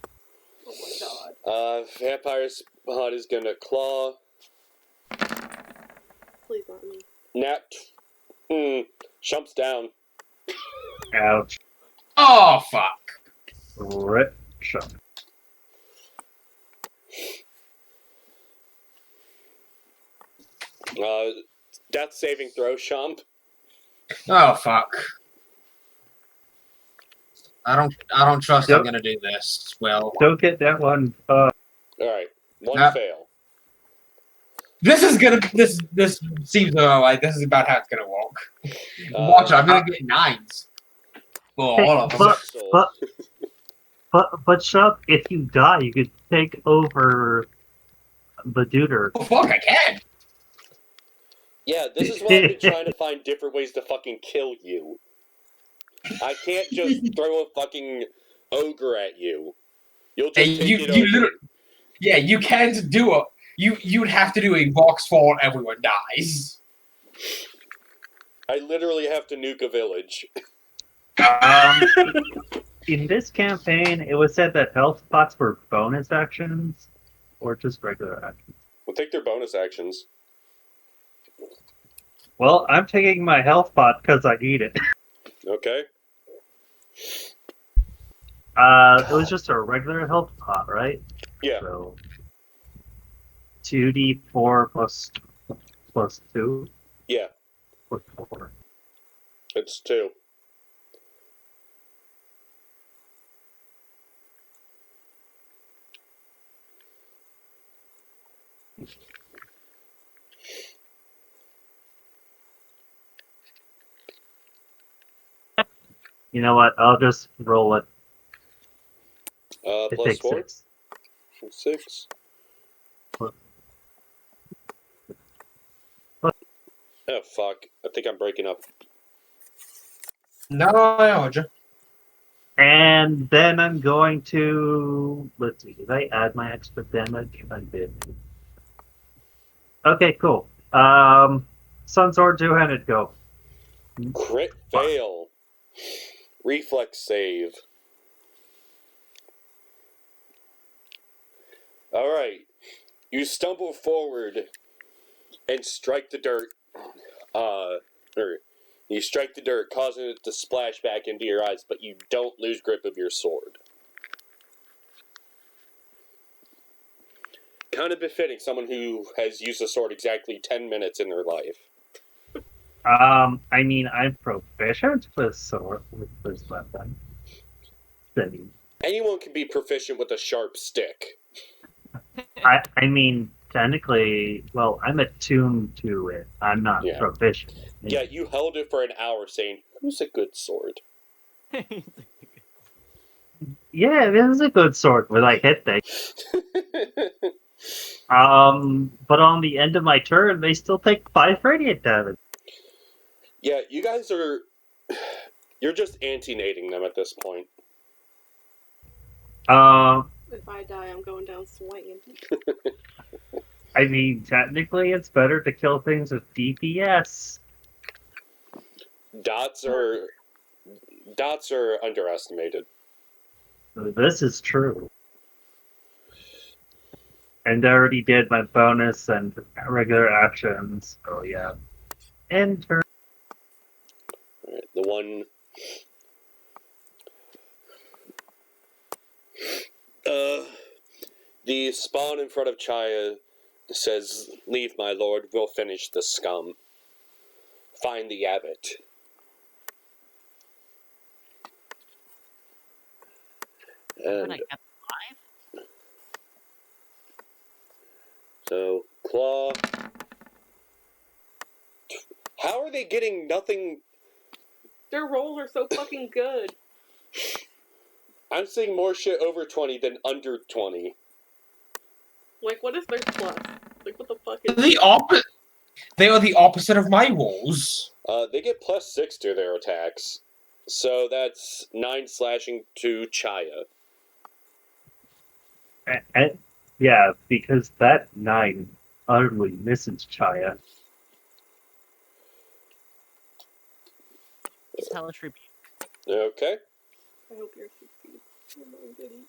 Oh my god. Vampire Spot is gonna claw. Please not me. Nat. Shump's down. Ouch. Oh, fuck. Rip shot. Death saving throw, Shump. Oh, fuck. I don't trust Yep. I'm gonna do this well. Don't get that one. Alright, one Yep. fail. This is gonna... This seems like this is about how it's gonna work. Uh, Watch it, I'm gonna get 9s. Oh, hold on. But- Soul. but Shop, if you die, you could take over the Duder. Oh, fuck, I can! Yeah, this is why I've been trying to find different ways to fucking kill you. I can't just throw a fucking ogre at you. You'll just Hey, take you it over. literally... Yeah, you can't do a... You'd have to do a box fall everyone dies. I literally have to nuke a village. In this campaign, it was said that health pots were bonus actions or just regular actions. We'll take their bonus actions. Well, I'm taking my health pot because I need it. Okay? It was just a regular health pot, right? Yeah. So 2d4 plus 2? Yeah, Or 4. it's 2. You know what? I'll just roll it. It Plus takes 4? 6. 6. Plus- Oh, fuck. I think I'm breaking up. No, I heard you. And then I'm going to... Let's see, did I add my extra damage? I did. Okay, cool. Sun Sword, two-handed, go. Crit fail. Reflex save. Alright. You stumble forward and strike the dirt. You strike the dirt, causing it to splash back into your eyes, but you don't lose grip of your sword. Kind of befitting someone who has used a sword exactly 10 minutes in their life. I mean, I'm proficient with sword, with this weapon. Anyone can be proficient with a sharp stick. I mean, technically, well, I'm attuned to it. I'm not Yeah. proficient. Yeah, you held it for an hour saying, "Who's a good sword?" Yeah, it is a good sword when I hit things. But on the end of my turn, they still take 5 radiant damage. Yeah, you guys are. You're just anti-nating them at this point. If I die, I'm going down swinging. I mean, technically, it's better to kill things with DPS. Dots are underestimated. This is true. And I already did my bonus and regular actions, so yeah. And turn. Alright, the one. The spawn in front of Chaya says, "Leave, my lord. We'll finish the scum. Find the abbot." But And I kept alive. so, Claw. How are they getting nothing? Their rolls are so fucking good. I'm seeing more shit over 20 than under 20. Like, what is their plus? Like, what the fuck is The opposite. They are the opposite of my rolls. They get +6 to their attacks. So that's 9 slashing to Chaya. And, yeah, because that 9 utterly misses Chaya. It's hellish rebuke. Okay. I hope yours succeeds. Mine didn't.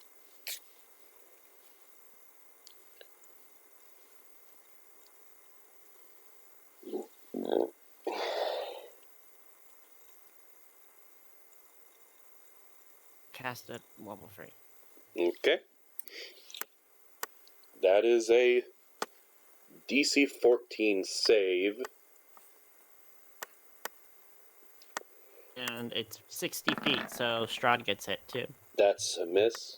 Cast at level 3. Okay. That is a DC 14 save. And it's 60 feet, so Strahd gets hit too. That's a miss.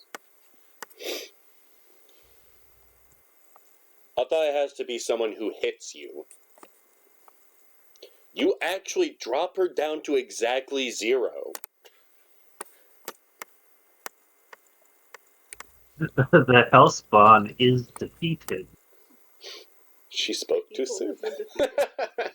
I thought it has to be someone who hits you. You actually drop her down to exactly 0. The Hellspawn is defeated. She spoke too People soon. have been defeated.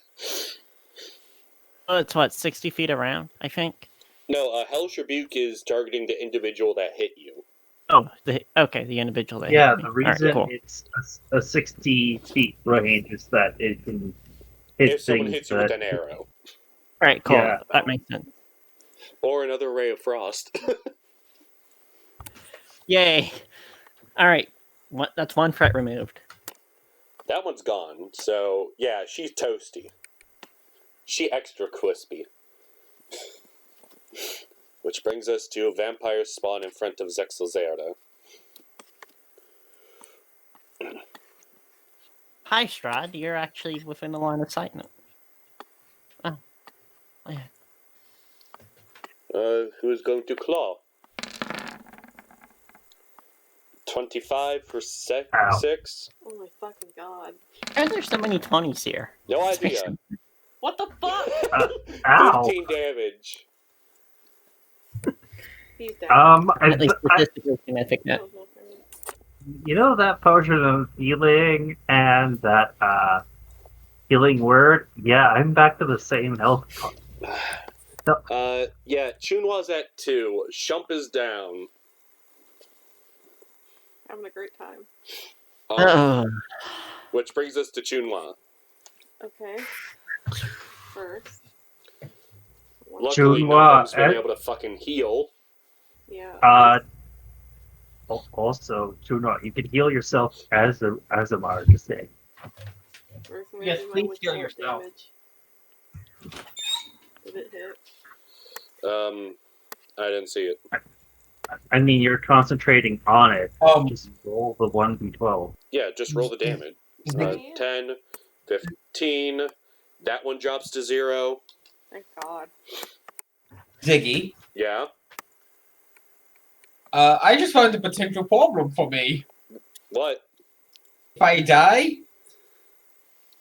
Oh, it's what, 60 feet around, I think? No, Hellish Rebuke is targeting the individual that hit you. Oh, okay, the individual that Yeah, hit me. the Alright, reason cool. it's a 60 feet range is that it can hit If someone things hits you with that- an arrow. Alright, cool. Yeah. That makes sense. Or another ray of frost. Yay! Alright, that's 1 threat removed. That one's gone, so yeah, she's toasty. She extra crispy. Which brings us to a vampire spawn in front of Zexelzerda. Hi, Strahd. You're actually within the line of sight now. Oh, yeah. Who's going to claw? 25 for Ow. 6? Oh my fucking god. Why are there so many 20s here? No idea. What the fuck? Ow. 15 damage. He's down. At least statistically significant. Oh, no, fair enough. You know that potion of healing and that healing word? Yeah, I'm back to the same health. Yeah, Chunwa's at 2. Shump is down. Having a great time. Oh. Which brings us to Chunwa. Okay. First. Luckily, none Chunwa, of them's been able to fucking heal. Yeah. Also, Juno, you can heal yourself as a mark. Say. First, I'm gonna Yes, do my please withhold heal yourself. damage. Did it hit? I didn't see it. I mean, you're concentrating on it. Um, Just roll the 1d12. Yeah, just roll the damage. Yeah. 10, 15. That one drops to 0. Thank God. Ziggy, Yeah. I just found a potential problem for me. What? If I die,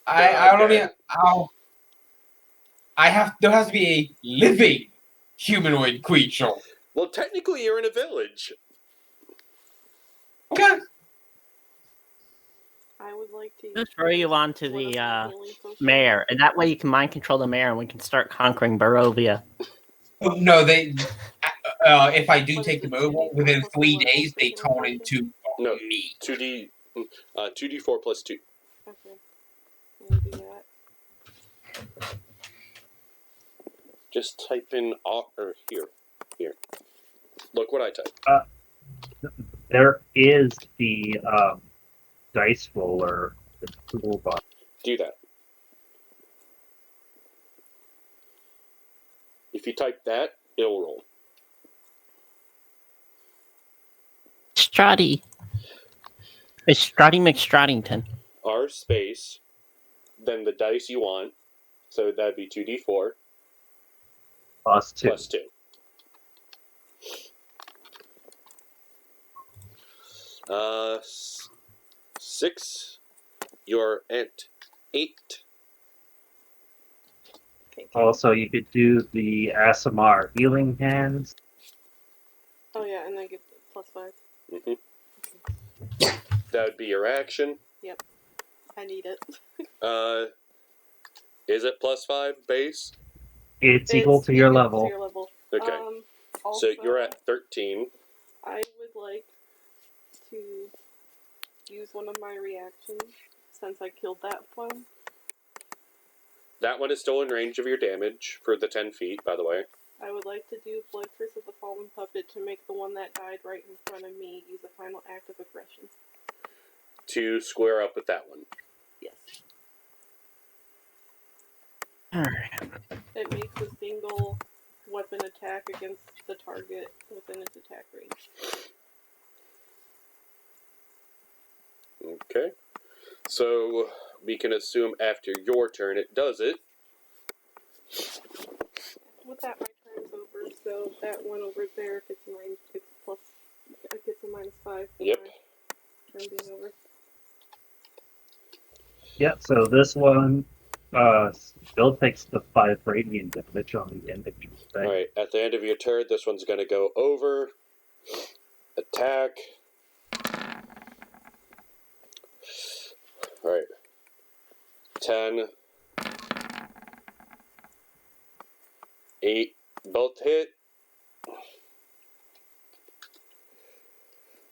Okay. I have there has to be a living humanoid creature. Well, technically, you're in a village. Okay. I would like to Just throw you onto one of the my healing potions. mayor, and that way you can mind control the mayor, and we can start conquering Barovia. Oh, no, they. If I do What take is them it, over 2d4 within plus 3 the days, they level turn potion? into No, meat. 2d4 plus 2. Okay. We'll do that. Just type in or here. Look what I type. There is the dice roller, the toolbox. Do that. If you type that, it'll roll. Strati. It's Strati McStrattington. R space, then the dice you want. So that'd be 2d4 Plus 2. plus 2. Uh, 6. You're at 8. Okay. Also, you could do the ASMR healing hands. Oh yeah, and I get +5. That would be your action. I need it. Is it +5 base? It's equal to your equal level. To your level. Okay. Also, So you're at 13. I would like to use one of my reactions since I killed that one. That one is still in range of your damage for the 10 feet, by the way. I would like to do Blood Curse of the Fallen Puppet to make the one that died right in front of me use a final act of aggression. To square up with that one. Yes. Alright. It makes a single weapon attack against the target within its attack range. Okay. So we can assume after your turn it does it. With that, my turn's over, so that one over there, if it's in range, it gets a -5. Yep. My turn being over. Yeah, so this one still takes the 5 radiant damage on the end of your thing. Alright, at the end of your turn, this one's going to go over. Attack. Alright. 10. 8. Both hit.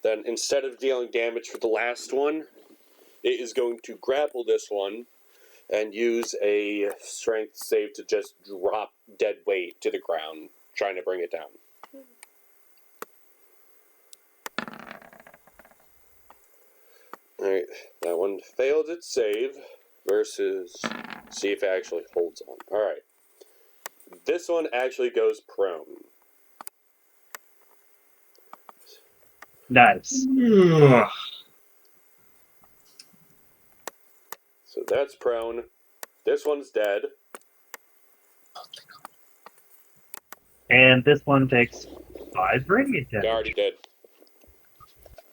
Then instead of dealing damage for the last one, it is going to grapple this one and use a strength save to just drop dead weight to the ground, trying to bring it down. Alright, that one failed its save versus see if it actually holds on. Alright. This one actually goes prone. Nice. So that's prone. This one's dead. And this one takes 5 radiant They damage. already did.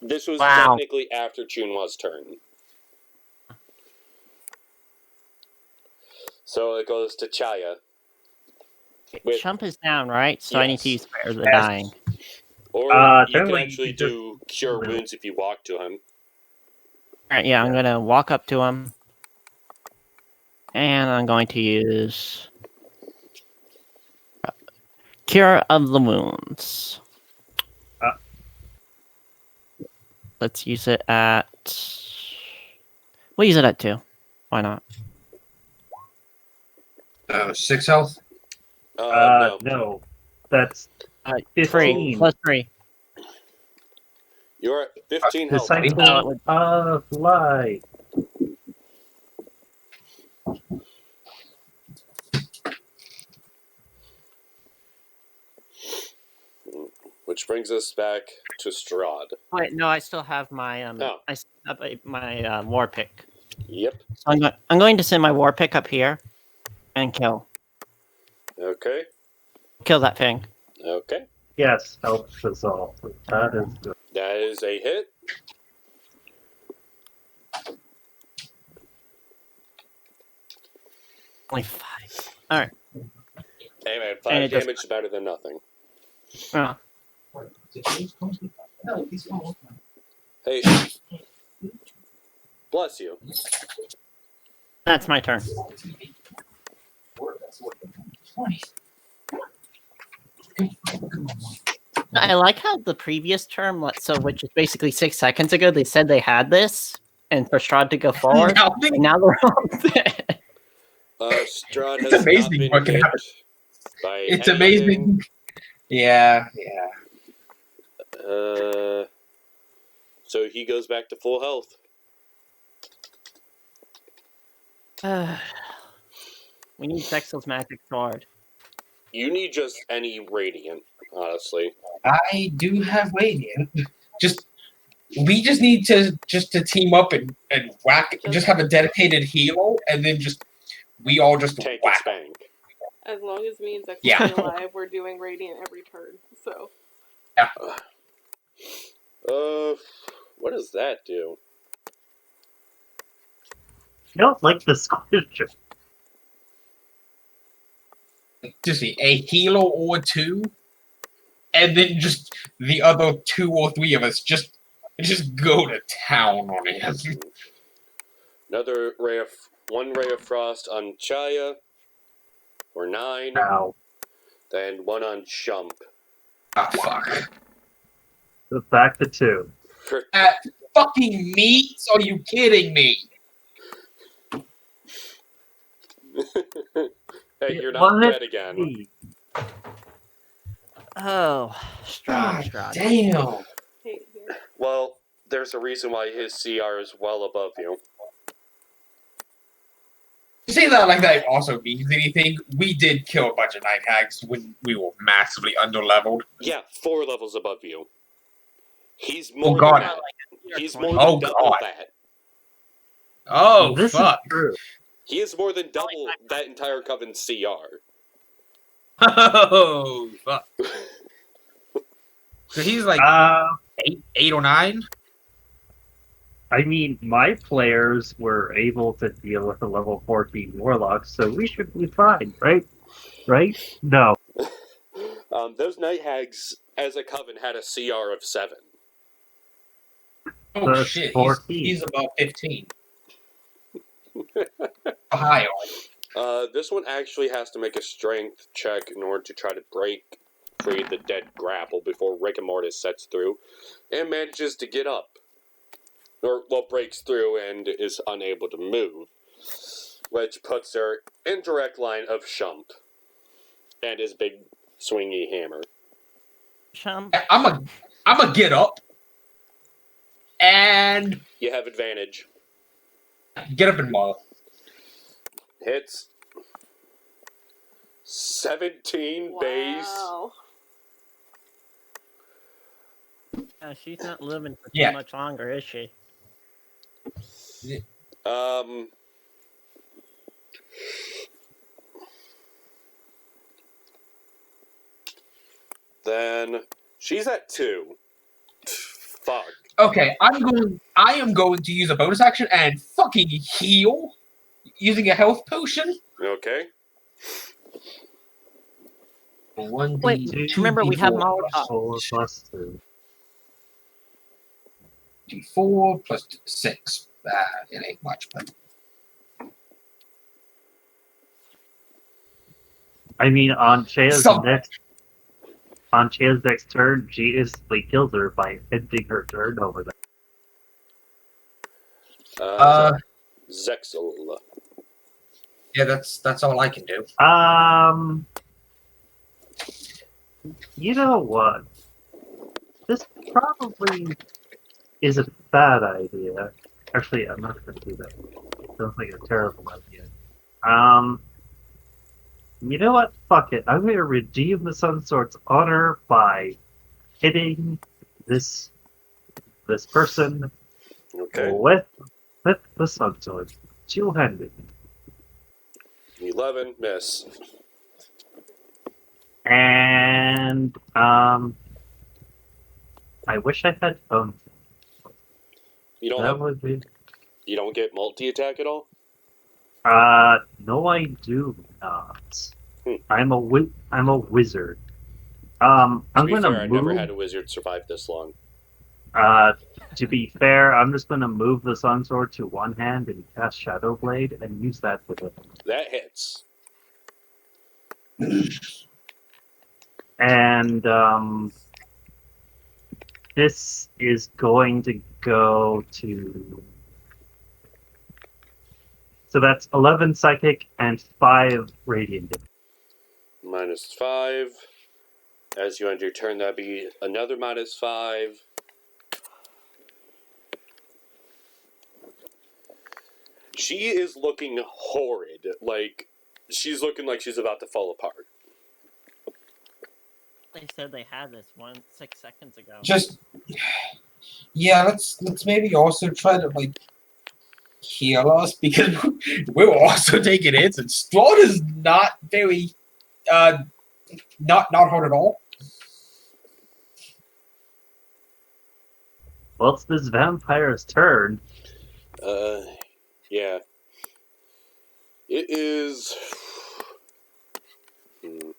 This was Wow. technically after Chunwa's turn. So it goes to Chaya. Wait. Chump is down, right? So I need to Yes. use Spare the Yes. Dying. Or you can generally, actually you just- do Cure Wounds if you walk to him. Alright, yeah, I'm Yeah. gonna walk up to him. And I'm going to use Cure of the Wounds. Let's use it at... We'll use it at 2. Why not? 6 health. No. No. That's 3. 15. Plus 3. You're at 15 health. Disciple of Light. Which brings us back to Strahd. Wait, no, I still have my Oh. I still have my war pick. Yep. So I'm going to send my war pick up here and kill Okay. that thing. Okay. Yes, helps us all. That is good. That is a hit. Only 5. All right. Hey man, And 5 it just- damage is better than nothing. Oh. Hey, bless you. That's my turn. I like how the previous term, which is basically 6 seconds ago, they said they had this, and for Strahd to go forward, Now, and now they're all dead. Strahd It's has not amazing been what can hit happen. by It's anything. amazing. Yeah. So he goes back to full health. We need Zexel's magic sword. You need just any radiant, honestly. I do have Radiant. We just need to team up and whack. Just have a dedicated healer, and then we all just Tank and whack. spank. As long as me and Zex Yeah. stay alive, we're doing radiant every turn. So What does that do? I don't like the scripture. Just a healer or two, and then just the other 2 or 3 of us just go to town on it. One ray of frost on Chaya for 9, Now, then 1 on Shump Ah, fuck. back to 2. for Fucking meat? Are you kidding me? Hey, you're not dead again. Me. Oh, Strahd. Damn. hey, here. Well, there's a reason why his CR is well above you. You say that like that also means anything? We did kill a bunch of night hags when we were massively underleveled. Yeah, 4 levels above you. He's more God. than that. He's more than Oh, double God. that. Oh, This fuck. is true. He is more than double that entire Coven's CR. Oh, fuck. So he's like Uh, 8 or 9? I mean, my players were able to deal with a level 14 warlock, so we should be fine, right? Right? No. Those Night Hags, as a Coven, had a CR of 7. Oh, That's shit. 14. He's above 15. Ohio. This one actually has to make a strength check in order to try to break free the dead grapple before Rigor Mortis sets through, and manages to get up. Or, well, breaks through and is unable to move, which puts her in direct line of Shump and his big swingy hammer. Shump. I'm a get up and You have advantage. get up and maul. Hits 17 base. Wow. She's not living for Yeah. too much longer, is she? Then she's at 2. Fuck. Okay, I am going to use a bonus action and fucking heal using a health potion. Okay. 1d, Wait, remember we have Molotov. 4 plus 2. d4 plus 6. It ain't much, but I mean, on Chea's So- next turn, she instantly kills her by ending her turn over there. Zexel. yeah, that's all I can do. You know what? This probably is a bad idea. Actually, I'm not going to do that. Sounds like a terrible idea. You know what? Fuck it. I'm going to redeem the Sun Sword's honor by hitting this person Okay. with the Sun Sword. Two-handed. 11, miss. And I wish I had You don't that have, would be you don't get multi-attack at all? no, I do not. Hmm. I'm a wizard. I'm To be gonna fair, I never move. had a wizard survive this long. To be fair, I'm just gonna move the Sun Sword to one hand and cast Shadow Blade and use that with it. That hits. And this is going to go to. So that's 11 psychic and 5 radiant damage. -5. As you end your turn, that'd be another -5. She is looking horrid. Like, she's looking like she's about to fall apart. They said they had this 6 seconds ago. Just yeah, let's maybe also try to like heal us because we're also taking hits, and Strahd is not very not hard at all. Well, it's this vampire's turn. Yeah. It is. It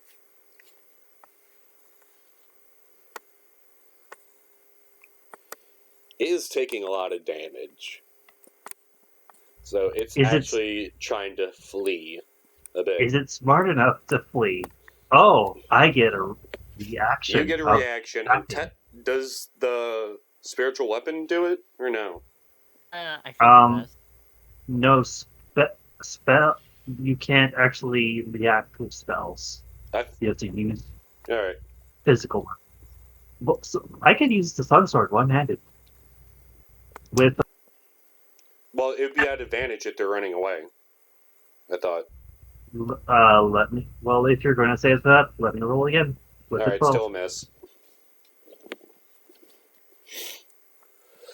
is taking a lot of damage. So it's actually trying to flee a bit. Is it smart enough to flee? Oh, I get a reaction. You get a reaction. And does the spiritual weapon do it or no? I think it does. No spell. You can't actually react with spells. You have to use Alright. physical weapons. Well, so I could use the Sun Sword one-handed. Well, it would be at advantage if they're running away. I thought. Let me. Well, if you're going to say that, let me roll again. Alright, still a miss.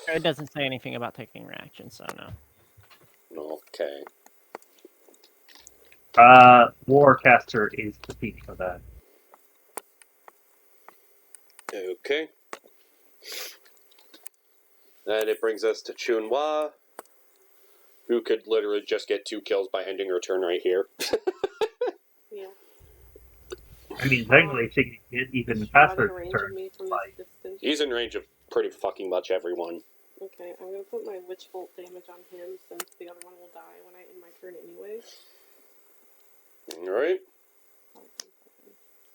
It doesn't say anything about taking reaction, so no. Okay. Warcaster is the feat for that. Okay. And it brings us to Chunhua, who could literally just get 2 kills by ending her turn right here. Yeah. I mean, technically, she can get even faster turn. He's in range of pretty fucking much everyone. Okay, I'm gonna put my Witch Bolt damage on him since the other one will die when I end my turn anyway. Alright.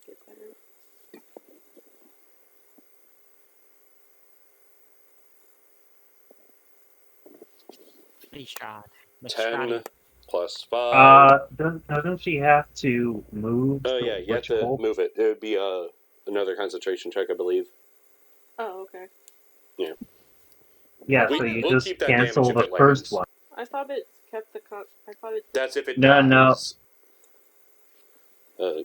Get better. Please, Strahd. 10 plus 5. Doesn't she have to move? Oh, yeah, you have to move it. It would be another concentration check, I believe. Oh, okay. Yeah. Yeah, so you just cancel the first one. I thought it kept the I thought it. That's if it dies. No.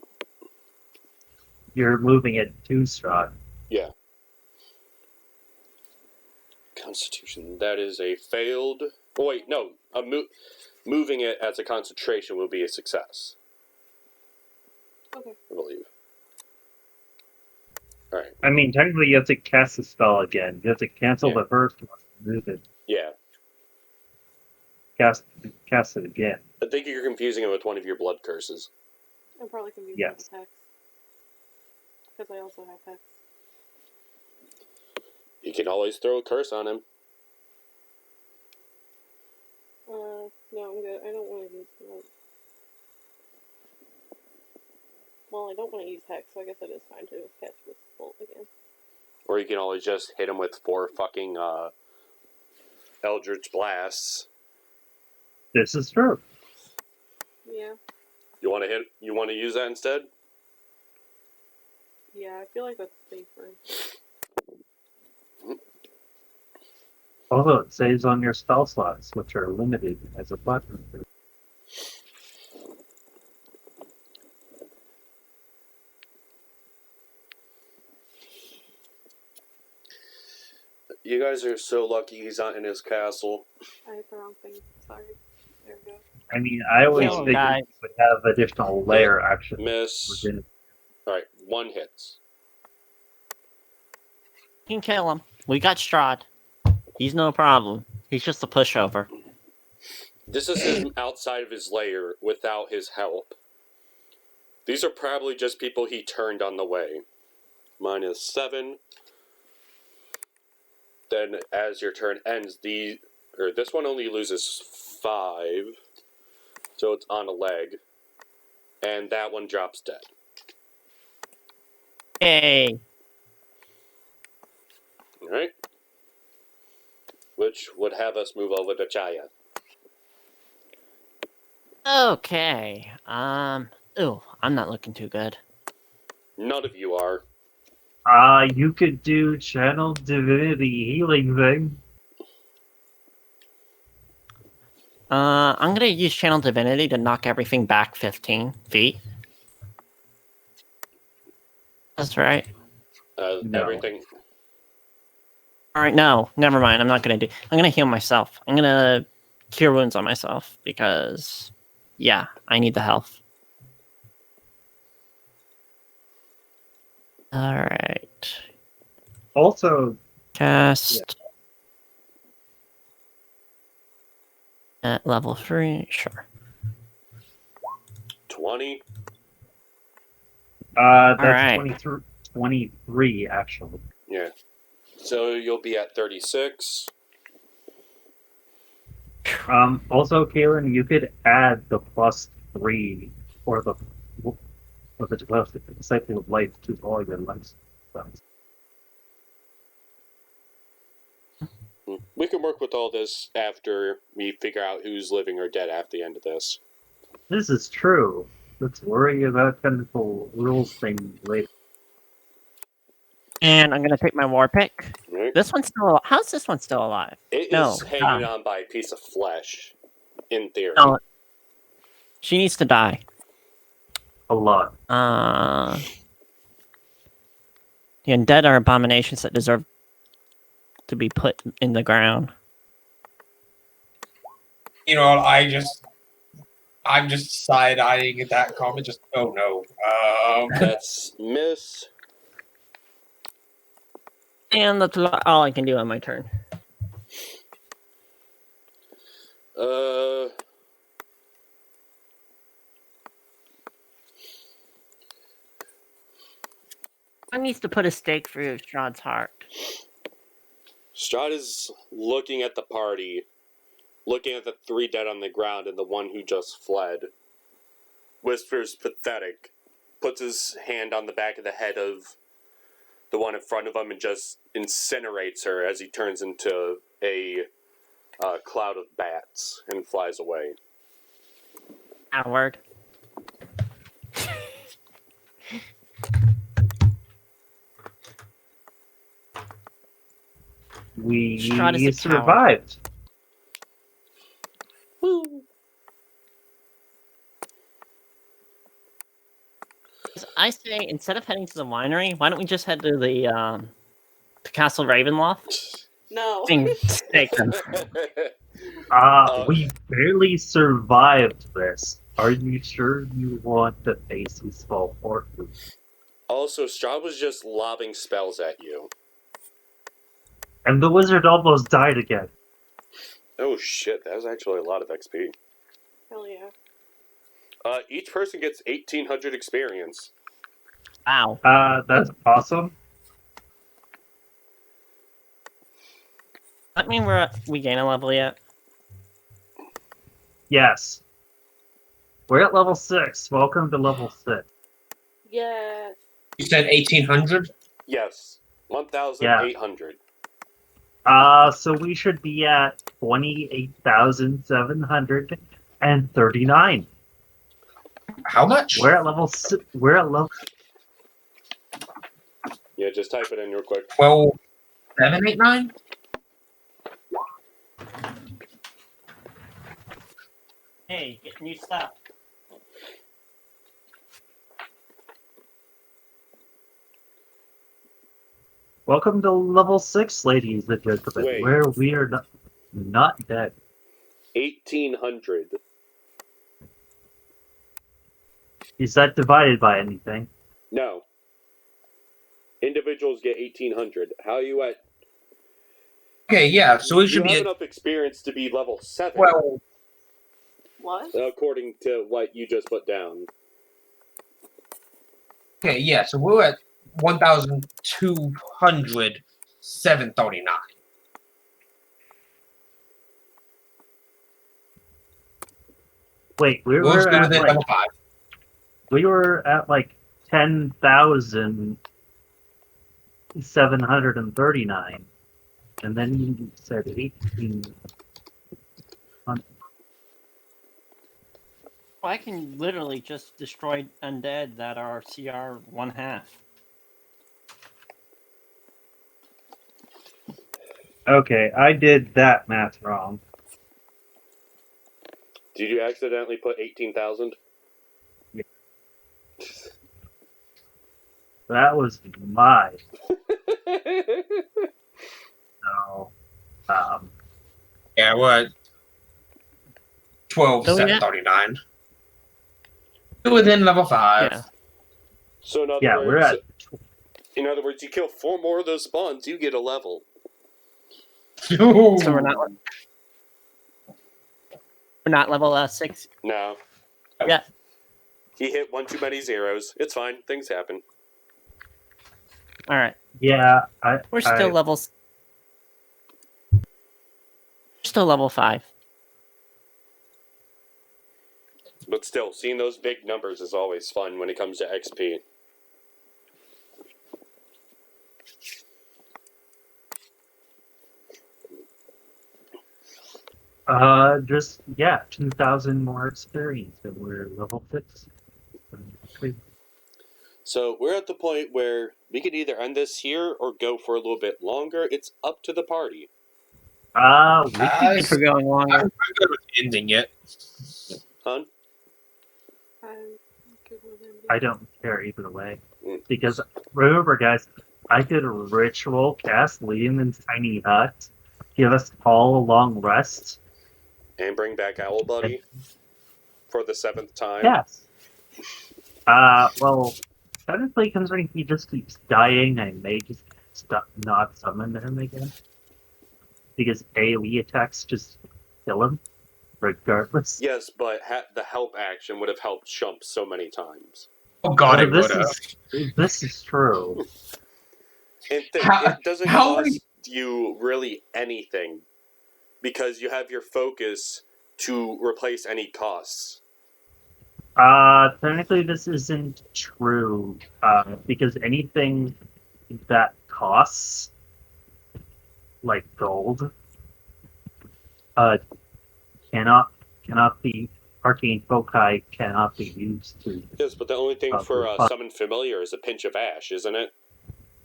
You're moving it to Strahd. Yeah. Constitution. That is a failed. Oh, wait, no. Moving it as a concentration will be a success. Okay. I believe. Alright. I mean, technically, you have to cast the spell again. You have to cancel the first one, move it. Yeah. Cast it again. I think you're confusing it with one of your blood curses. I'm probably confusing it with Hex. Because I also have Hex. You can always throw a curse on him. No, I'm good. I don't want to use Well, I don't want to use Hex, so I guess it is fine to catch this bolt again. Or you can always just hit him with 4 fucking Eldritch Blasts. This is true. Yeah. You want to use that instead? Yeah, I feel like that's safer. Although it saves on your spell slots, which are limited as a button. You guys are so lucky he's not in his castle. I hit the wrong thing. Sorry. There we go. I mean, I always figured you would have additional layer action. Miss. Alright, 1 hits. You can kill him. We got Strahd. He's no problem. He's just a pushover. This is him outside of his lair without his help. These are probably just people he turned on the way. -7. Then, as your turn ends, this one only loses 5, so it's on a leg, and that one drops dead. Hey. All right, which would have us move over to Chaya. Okay. Ooh, I'm not looking too good. None of you are. You could do channel divinity healing thing. I'm gonna use Channel Divinity to knock everything back 15 feet. That's right. No. Everything. Alright, no, never mind. I'm not gonna do. I'm gonna heal myself. I'm gonna cure wounds on myself because, yeah, I need the health. Alright. Also, Cast. At level 3, sure. 20. that's Alright. 23 actually. Yeah. So you'll be at 36. Also, Kaylin, you could add the +3 or the cycle of life to all your life spells. We can work with all this after we figure out who's living or dead at the end of this. This is true. Let's worry about technical rules thing later. And I'm gonna take my war pick. Right? This one's still. How's this one still alive? It No, is hanging on by a piece of flesh, in theory. No. She needs to die. A lot. The undead are abominations that deserve to be put in the ground. You know, I'm just side-eyeing at that comment. Just oh no. That's miss. And that's all I can do on my turn. I needs to put a stake through Strahd's heart. Strahd is looking at the party, looking at the 3 dead on the ground and the one who just fled. Whispers pathetic, puts his hand on the back of the head of the one in front of him and just incinerates her as he turns into a cloud of bats and flies away. Howard. We Strahd is a survived. Woo! I say instead of heading to the winery, why don't we just head to the Castle Ravenloft No. and stake them? We barely survived this. Are you sure you want to face these small forces? Also, Strahd was just lobbing spells at you. And the wizard almost died again. Oh shit, that was actually a lot of XP. Hell yeah. Each person gets 1,800 experience. Wow. That's awesome. That mean we gain a level yet? Yes. We're at level 6. Welcome to level 6. Yes. You said 1,800. Yes, 1,800. So we should be at 28,739. How much? We're at level 6. We're at level. Yeah, just type it in real quick. 12,789. Hey, get new stuff. Welcome to level 6, ladies and gentlemen, Wait. where we are not dead. 1,800. Is that divided by anything? No. Individuals get 1,800. How are you at? Okay, yeah. So we You should have be at enough experience to be level 7. 12. What? According to what you just put down. Okay, yeah. So we're at 1,200 739. Wait, we We'll were stay at within like level 5. 10,739, and then you said 18. I can literally just destroy undead that are CR 1/2. Okay, I did that math wrong. Did you accidentally put 18,000? That was my. So, Yeah, we're at 12 So, yeah. 739. Still within level 5. Yeah. So in other yeah, we're words, at. you kill 4 more of those spawns, you get a level. So we're not level 6. No. Yeah. He hit one too many zeros. It's fine. Things happen. All right. Yeah, We're still levels. Still level 5. But still, seeing those big numbers is always fun when it comes to XP. Just 2,000 more experience, and we're level 6. So we're at the point where we could either end this here or go for a little bit longer. It's up to the party. We Thanks for going longer. I'm good with ending it. Hun? I'm good with him. I don't care either way. Because remember, guys, I did a ritual cast Leon's tiny hut, give us all a long rest. And bring back Owl Buddy for the 7th time. Yes. Well, technically, considering he just keeps dying, I may just not summon him again. Because AoE attacks just kill him, regardless. Yes, but the help action would have helped Chump so many times. Oh god, it would have. This is true. And it doesn't cost you really anything because you have your focus to replace any costs. Technically this isn't true, because anything that costs, like gold, cannot be, arcane foci cannot be used to. Yes, but the only thing for Summon Familiar is a pinch of ash, isn't it?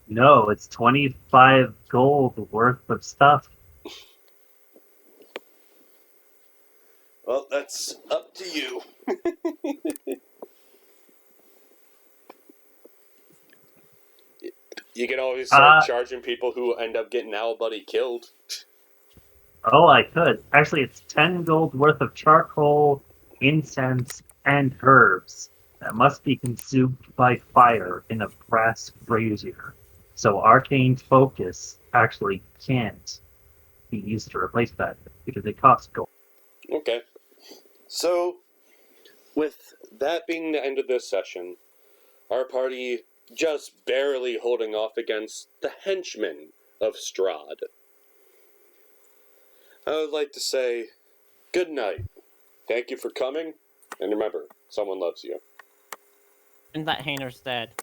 No, it's 25 gold worth of stuff. Well, that's up to you. You can always start charging people who end up getting Owl Buddy killed. Oh, I could. Actually, it's 10 gold worth of charcoal, incense, and herbs that must be consumed by fire in a brass brazier. So arcane focus actually can't be used to replace that because it costs gold. Okay. So, with that being the end of this session, our party just barely holding off against the henchmen of Strahd. I would like to say good night. Thank you for coming, and remember, someone loves you. And that Hayner's dead.